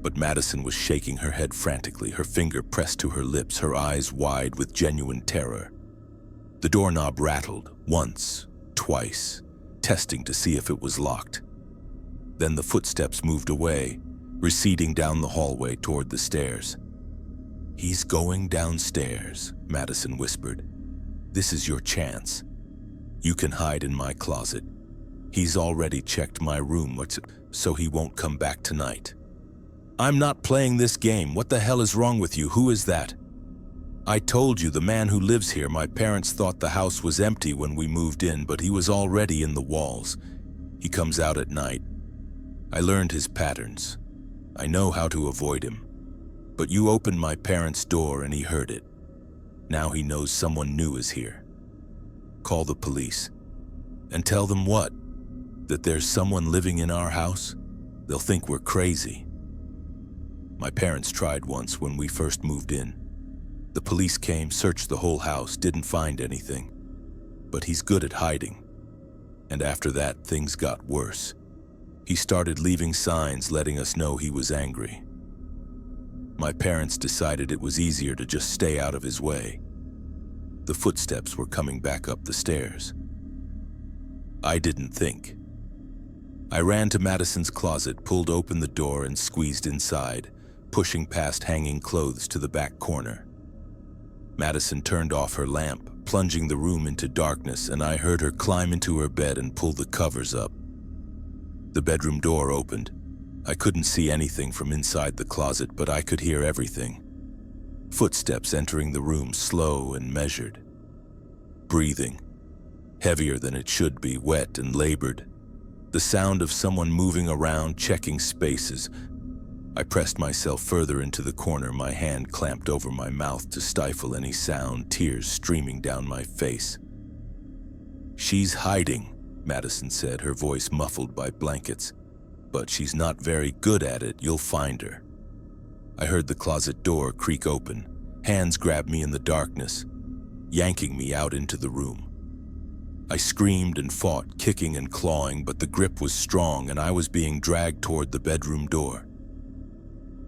But Madison was shaking her head frantically, her finger pressed to her lips, her eyes wide with genuine terror. The doorknob rattled, once, twice, testing to see if it was locked. Then the footsteps moved away, receding down the hallway toward the stairs. "He's going downstairs," Madison whispered. "This is your chance. You can hide in my closet. He's already checked my room, so he won't come back tonight." "I'm not playing this game. What the hell is wrong with you? Who is that?" "I told you, the man who lives here. My parents thought the house was empty when we moved in, but he was already in the walls. He comes out at night. I learned his patterns. I know how to avoid him. But you opened my parents' door and he heard it. Now he knows someone new is here. Call the police. And tell them what? That there's someone living in our house? They'll think we're crazy." My parents tried once when we first moved in. The police came, searched the whole house, didn't find anything. But he's good at hiding. And after that, things got worse. He started leaving signs letting us know he was angry. My parents decided it was easier to just stay out of his way. The footsteps were coming back up the stairs. I didn't think. I ran to Madison's closet, pulled open the door and squeezed inside, pushing past hanging clothes to the back corner. Madison turned off her lamp, plunging the room into darkness, and I heard her climb into her bed and pull the covers up. The bedroom door opened. I couldn't see anything from inside the closet, but I could hear everything. Footsteps entering the room, slow and measured. Breathing, heavier than it should be, wet and labored. The sound of someone moving around, checking spaces. I pressed myself further into the corner, my hand clamped over my mouth to stifle any sound, tears streaming down my face. "She's hiding," Madison said, her voice muffled by blankets. "But she's not very good at it. You'll find her." I heard the closet door creak open. Hands grabbed me in the darkness, yanking me out into the room. I screamed and fought, kicking and clawing, but the grip was strong and I was being dragged toward the bedroom door.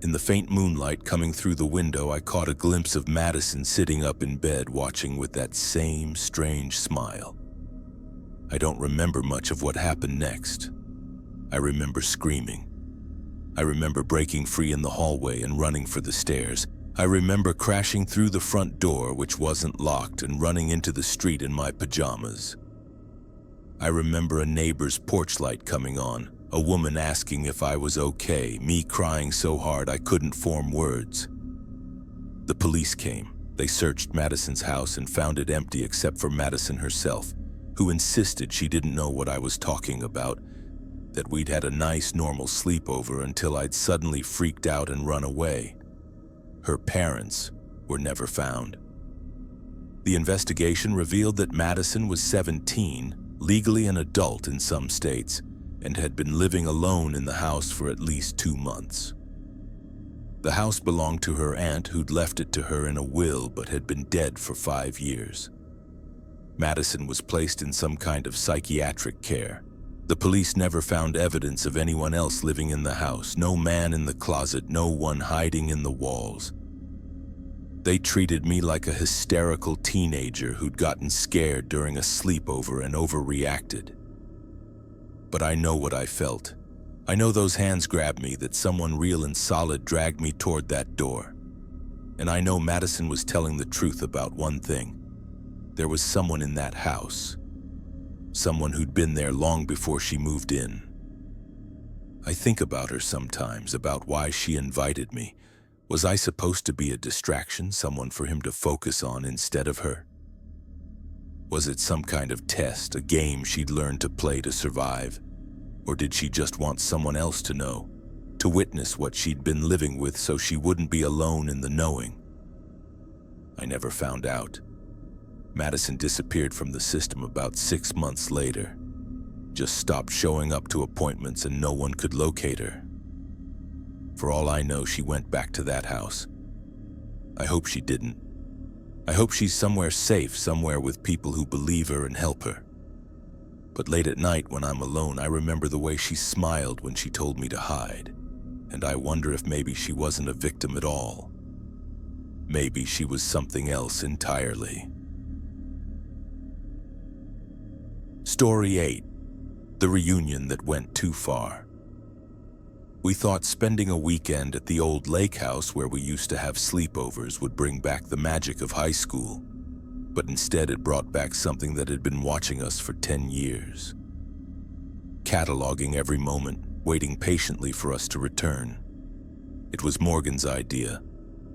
In the faint moonlight coming through the window, I caught a glimpse of Madison sitting up in bed, watching with that same strange smile. I don't remember much of what happened next. I remember screaming. I remember breaking free in the hallway and running for the stairs. I remember crashing through the front door, which wasn't locked, and running into the street in my pajamas. I remember a neighbor's porch light coming on, a woman asking if I was okay, me crying so hard I couldn't form words. The police came. They searched Madison's house and found it empty except for Madison herself, who insisted she didn't know what I was talking about, that we'd had a nice, normal sleepover until I'd suddenly freaked out and run away. Her parents were never found. The investigation revealed that Madison was 17, legally an adult in some states, and had been living alone in the house for at least 2 months. The house belonged to her aunt, who'd left it to her in a will but had been dead for 5 years. Madison was placed in some kind of psychiatric care. The police never found evidence of anyone else living in the house, no man in the closet, no one hiding in the walls. They treated me like a hysterical teenager who'd gotten scared during a sleepover and overreacted. But I know what I felt. I know those hands grabbed me, that someone real and solid dragged me toward that door. And I know Madison was telling the truth about one thing. There was someone in that house. Someone who'd been there long before she moved in. I think about her sometimes, about why she invited me. Was I supposed to be a distraction, someone for him to focus on instead of her? Was it some kind of test, a game she'd learned to play to survive? Or did she just want someone else to know, to witness what she'd been living with so she wouldn't be alone in the knowing? I never found out. Madison disappeared from the system about 6 months later. Just stopped showing up to appointments and no one could locate her. For all I know, she went back to that house. I hope she didn't. I hope she's somewhere safe, somewhere with people who believe her and help her. But late at night when I'm alone, I remember the way she smiled when she told me to hide. And I wonder if maybe she wasn't a victim at all. Maybe she was something else entirely. Story 8. The reunion that went too far. We thought spending a weekend at the old lake house where we used to have sleepovers would bring back the magic of high school, but instead it brought back something that had been watching us for 10 years. Cataloging every moment, waiting patiently for us to return. It was Morgan's idea.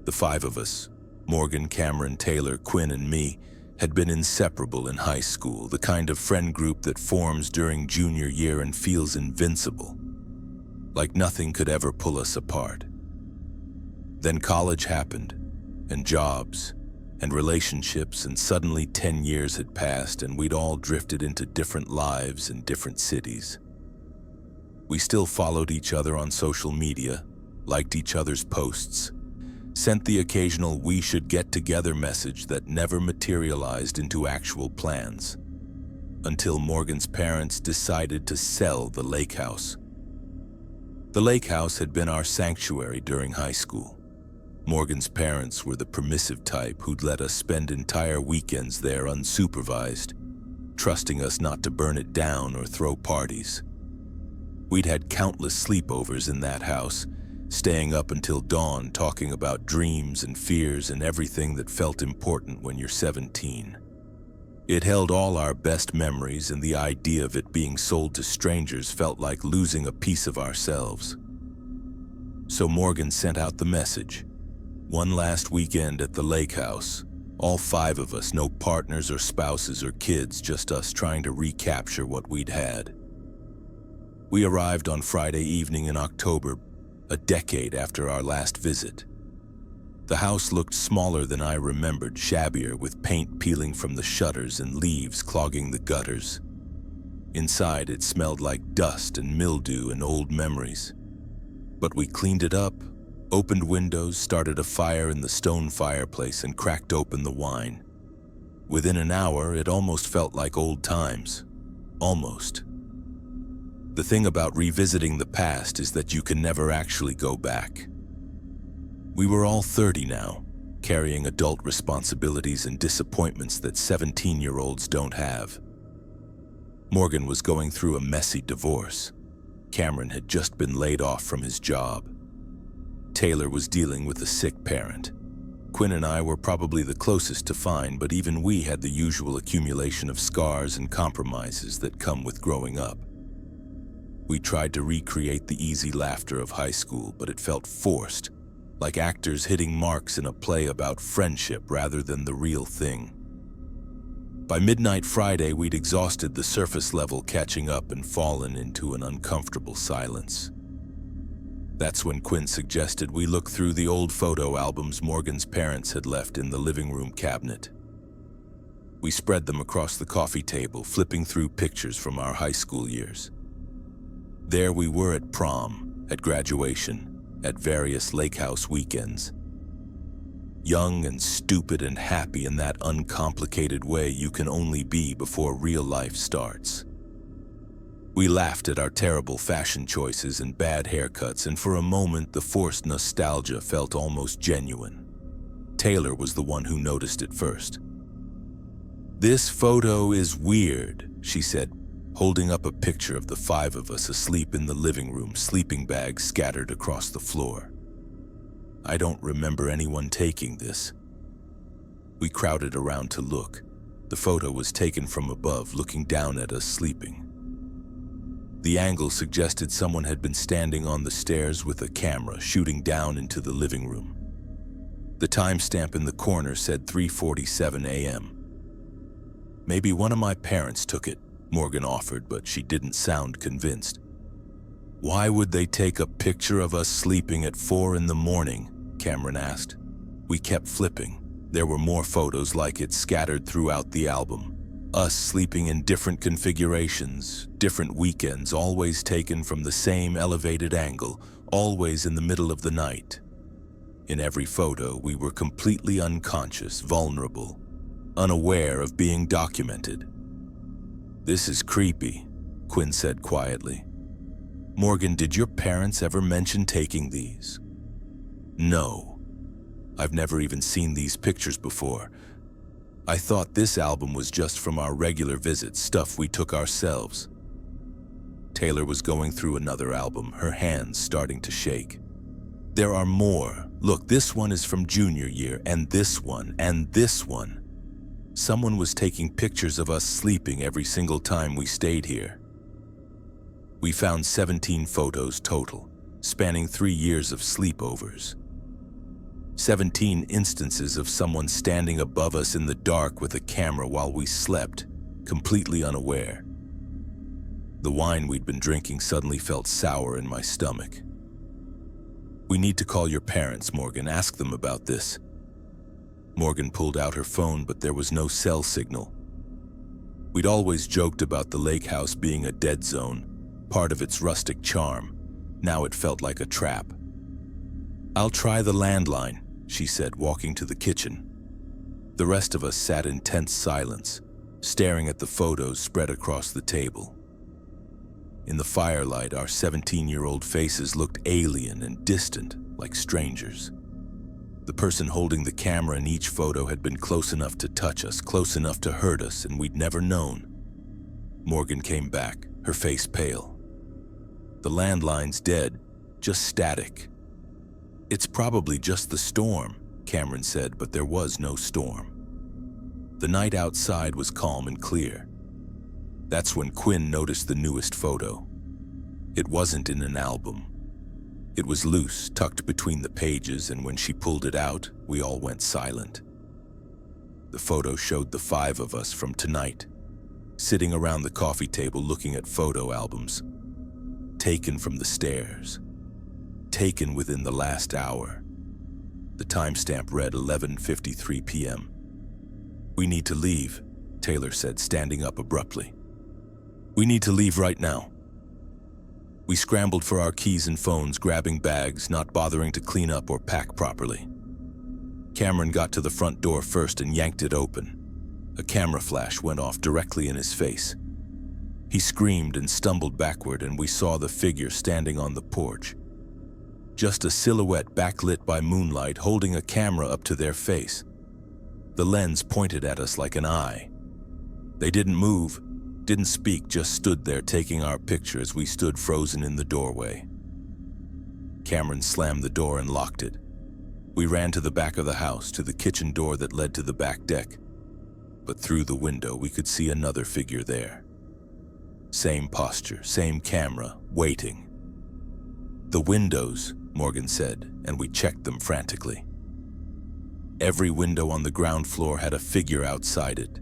The 5 of us, Morgan, Cameron, Taylor, Quinn, and me, had been inseparable in high school, the kind of friend group that forms during junior year and feels invincible. Like nothing could ever pull us apart. Then college happened, and jobs, and relationships, and suddenly 10 years had passed and we'd all drifted into different lives in different cities. We still followed each other on social media, liked each other's posts, sent the occasional "we should get together" message that never materialized into actual plans, until Morgan's parents decided to sell the lake house. The lake house had been our sanctuary during high school. Morgan's parents were the permissive type who'd let us spend entire weekends there unsupervised, trusting us not to burn it down or throw parties. We'd had countless sleepovers in that house, staying up until dawn talking about dreams and fears and everything that felt important when you're 17. It held all our best memories, and the idea of it being sold to strangers felt like losing a piece of ourselves. So Morgan sent out the message. One last weekend at the lake house. All 5 of us, no partners or spouses or kids, just us trying to recapture what we'd had. We arrived on Friday evening in October, a decade after our last visit. The house looked smaller than I remembered, shabbier, with paint peeling from the shutters and leaves clogging the gutters. Inside, it smelled like dust and mildew and old memories. But we cleaned it up, opened windows, started a fire in the stone fireplace, and cracked open the wine. Within an hour, it almost felt like old times. Almost. The thing about revisiting the past is that you can never actually go back. We were all 30 now, carrying adult responsibilities and disappointments that 17-year-olds don't have. Morgan was going through a messy divorce. Cameron had just been laid off from his job. Taylor was dealing with a sick parent. Quinn and I were probably the closest to fine, but even we had the usual accumulation of scars and compromises that come with growing up. We tried to recreate the easy laughter of high school, but it felt forced, like actors hitting marks in a play about friendship rather than the real thing. By midnight Friday, we'd exhausted the surface level, catching up, and fallen into an uncomfortable silence. That's when Quinn suggested we look through the old photo albums Morgan's parents had left in the living room cabinet. We spread them across the coffee table, flipping through pictures from our high school years. There we were at prom, at graduation, at various lake house weekends. Young and stupid and happy in that uncomplicated way you can only be before real life starts. We laughed at our terrible fashion choices and bad haircuts, and for a moment the forced nostalgia felt almost genuine. Taylor was the one who noticed it first. "This photo is weird," she said, holding up a picture of the five of us asleep in the living room, sleeping bags scattered across the floor. "I don't remember anyone taking this." We crowded around to look. The photo was taken from above, looking down at us sleeping. The angle suggested someone had been standing on the stairs with a camera, shooting down into the living room. The timestamp in the corner said 3:47 a.m. "Maybe one of my parents took it," Morgan offered, but she didn't sound convinced. "Why would they take a picture of us sleeping at 4 in the morning?" Cameron asked. We kept flipping. There were more photos like it scattered throughout the album. Us sleeping in different configurations, different weekends, always taken from the same elevated angle, always in the middle of the night. In every photo, we were completely unconscious, vulnerable, unaware of being documented. "This is creepy," Quinn said quietly. "Morgan, did your parents ever mention taking these?" "No. I've never even seen these pictures before. I thought this album was just from our regular visits, stuff we took ourselves." Taylor was going through another album, her hands starting to shake. "There are more. Look, this one is from junior year, and this one, and this one. Someone was taking pictures of us sleeping every single time we stayed here." We found 17 photos total, spanning 3 years of sleepovers. 17 instances of someone standing above us in the dark with a camera while we slept, completely unaware. The wine we'd been drinking suddenly felt sour in my stomach. "We need to call your parents, Morgan. Ask them about this." Morgan pulled out her phone, but there was no cell signal. We'd always joked about the lake house being a dead zone, part of its rustic charm. Now it felt like a trap. "I'll try the landline," she said, walking to the kitchen. The rest of us sat in tense silence, staring at the photos spread across the table. In the firelight, our 17-year-old faces looked alien and distant, like strangers. The person holding the camera in each photo had been close enough to touch us, close enough to hurt us, and we'd never known. Morgan came back, her face pale. "The landline's dead, just static." "It's probably just the storm," Cameron said, but there was no storm. The night outside was calm and clear. That's when Quinn noticed the newest photo. It wasn't in an album. It was loose, tucked between the pages, and when she pulled it out, we all went silent. The photo showed the 5 of us from tonight, sitting around the coffee table looking at photo albums. Taken from the stairs. Taken within the last hour. The timestamp read 11:53 p.m. "We need to leave," Taylor said, standing up abruptly. "We need to leave right now." We scrambled for our keys and phones, grabbing bags, not bothering to clean up or pack properly. Cameron got to the front door first and yanked it open. A camera flash went off directly in his face. He screamed and stumbled backward, and we saw the figure standing on the porch. Just a silhouette backlit by moonlight, holding a camera up to their face. The lens pointed at us like an eye. They didn't move, didn't speak, just stood there taking our picture as we stood frozen in the doorway. Cameron slammed the door and locked it. We ran to the back of the house, to the kitchen door that led to the back deck. But through the window, we could see another figure there. Same posture, same camera, waiting. "The windows," Morgan said, and we checked them frantically. Every window on the ground floor had a figure outside it.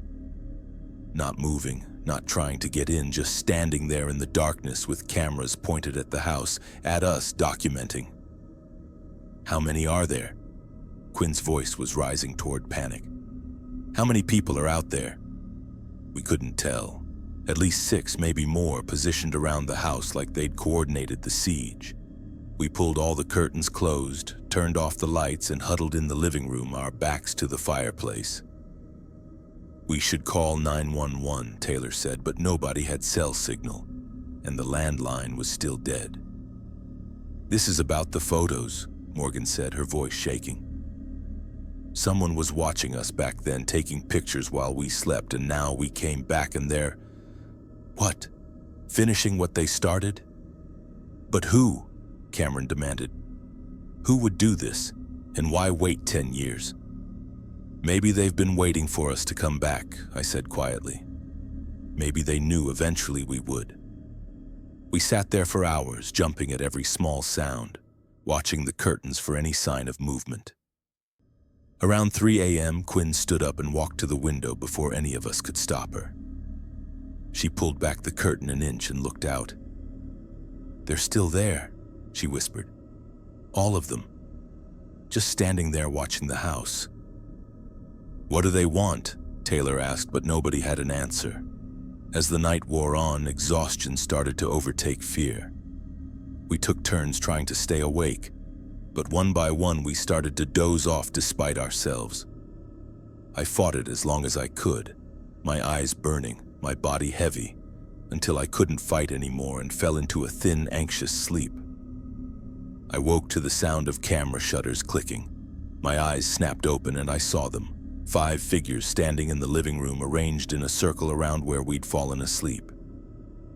Not moving, not trying to get in, just standing there in the darkness with cameras pointed at the house, at us, documenting. "How many are there?" Quinn's voice was rising toward panic. "How many people are out there?" We couldn't tell. At least 6, maybe more, positioned around the house like they'd coordinated the siege. We pulled all the curtains closed, turned off the lights, and huddled in the living room, our backs to the fireplace. "We should call 911, Taylor said, but nobody had cell signal. and the landline was still dead. "This is about the photos," Morgan said, her voice shaking. "Someone was watching us back then, taking pictures while we slept, and now we came back and they're... What? Finishing what they started?" "But who?" Cameron demanded. "Who would do this, and why wait 10 years?" "Maybe they've been waiting for us to come back," I said quietly. "Maybe they knew eventually we would." We sat there for hours, jumping at every small sound, watching the curtains for any sign of movement. Around 3 a.m., Quinn stood up and walked to the window before any of us could stop her. She pulled back the curtain an inch and looked out. "They're still there," she whispered. "All of them. Just standing there watching the house." "What do they want?" Taylor asked, but nobody had an answer. As the night wore on, exhaustion started to overtake fear. We took turns trying to stay awake, but one by one we started to doze off despite ourselves. I fought it as long as I could, my eyes burning, my body heavy, until I couldn't fight anymore and fell into a thin, anxious sleep. I woke to the sound of camera shutters clicking. My eyes snapped open and I saw them. 5 figures standing in the living room, arranged in a circle around where we'd fallen asleep.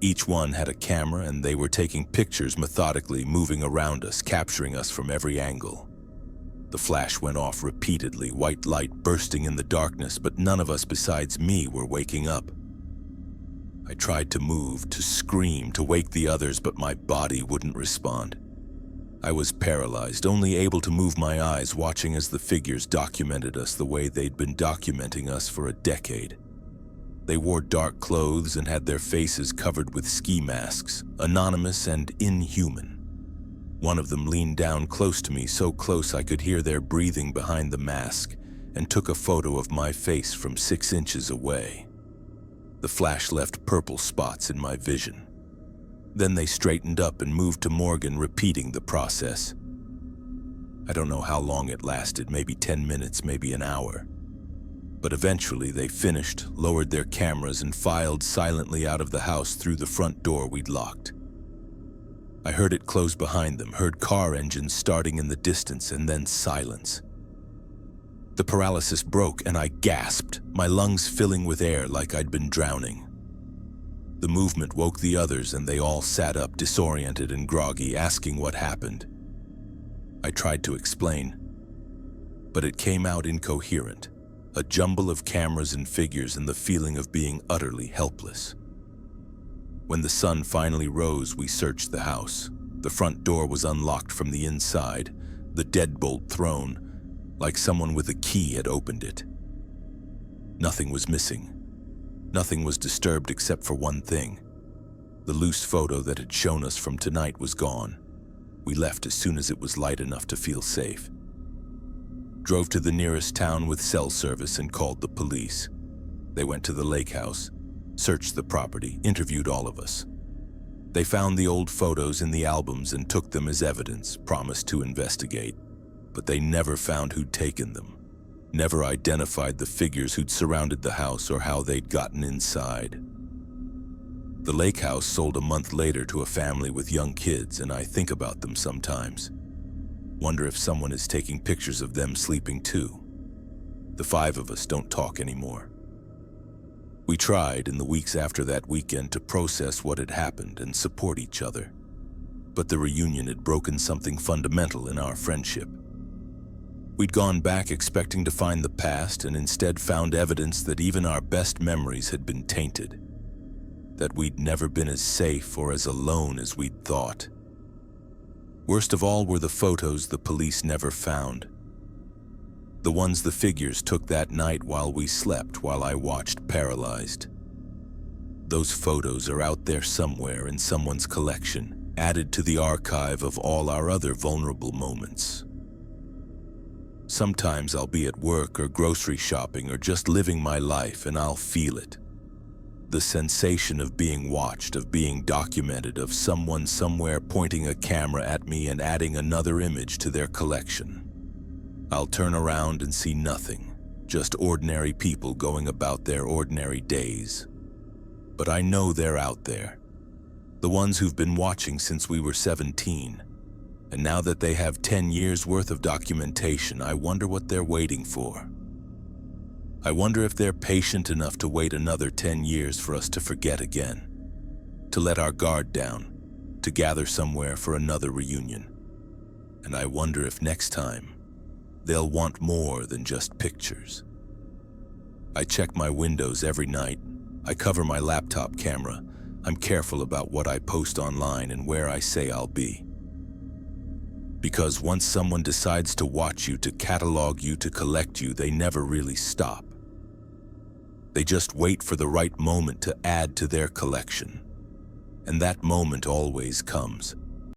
Each one had a camera and they were taking pictures methodically, moving around us, capturing us from every angle. The flash went off repeatedly, white light bursting in the darkness, but none of us besides me were waking up. I tried to move, to scream, to wake the others, but my body wouldn't respond. I was paralyzed, only able to move my eyes, watching as the figures documented us the way they'd been documenting us for a decade. They wore dark clothes and had their faces covered with ski masks, anonymous and inhuman. One of them leaned down close to me, so close I could hear their breathing behind the mask, and took a photo of my face from 6 inches away. The flash left purple spots in my vision. Then they straightened up and moved to Morgan, repeating the process. I don't know how long it lasted, maybe 10 minutes, maybe an hour. But eventually they finished, lowered their cameras, and filed silently out of the house through the front door we'd locked. I heard it close behind them, heard car engines starting in the distance, and then silence. The paralysis broke and I gasped, my lungs filling with air like I'd been drowning. The movement woke the others and they all sat up, disoriented and groggy, asking what happened. I tried to explain, but it came out incoherent, a jumble of cameras and figures and the feeling of being utterly helpless. When the sun finally rose, we searched the house. The front door was unlocked from the inside, the deadbolt thrown, like someone with a key had opened it. Nothing was missing. Nothing was disturbed except for one thing. The loose photo that had shown us from tonight was gone. We left as soon as it was light enough to feel safe. Drove to the nearest town with cell service and called the police. They went to the lake house, searched the property, interviewed all of us. They found the old photos in the albums and took them as evidence, promised to investigate. But they never found who'd taken them. Never identified the figures who'd surrounded the house or how they'd gotten inside. The lake house sold a month later to a family with young kids, and I think about them sometimes. Wonder if someone is taking pictures of them sleeping too. The 5 of us don't talk anymore. We tried in the weeks after that weekend to process what had happened and support each other. But the reunion had broken something fundamental in our friendship. We'd gone back expecting to find the past and instead found evidence that even our best memories had been tainted. That we'd never been as safe or as alone as we'd thought. Worst of all were the photos the police never found. The ones the figures took that night while we slept, while I watched paralyzed. Those photos are out there somewhere in someone's collection, added to the archive of all our other vulnerable moments. Sometimes I'll be at work or grocery shopping or just living my life and I'll feel it. The sensation of being watched, of being documented, of someone somewhere pointing a camera at me and adding another image to their collection. I'll turn around and see nothing, just ordinary people going about their ordinary days. But I know they're out there. The ones who've been watching since we were 17. And now that they have 10 years worth of documentation, I wonder what they're waiting for. I wonder if they're patient enough to wait another 10 years for us to forget again, to let our guard down, to gather somewhere for another reunion. And I wonder if next time, they'll want more than just pictures. I check my windows every night. I cover my laptop camera. I'm careful about what I post online and where I say I'll be. Because once someone decides to watch you, to catalog you, to collect you, they never really stop. They just wait for the right moment to add to their collection. And that moment always comes.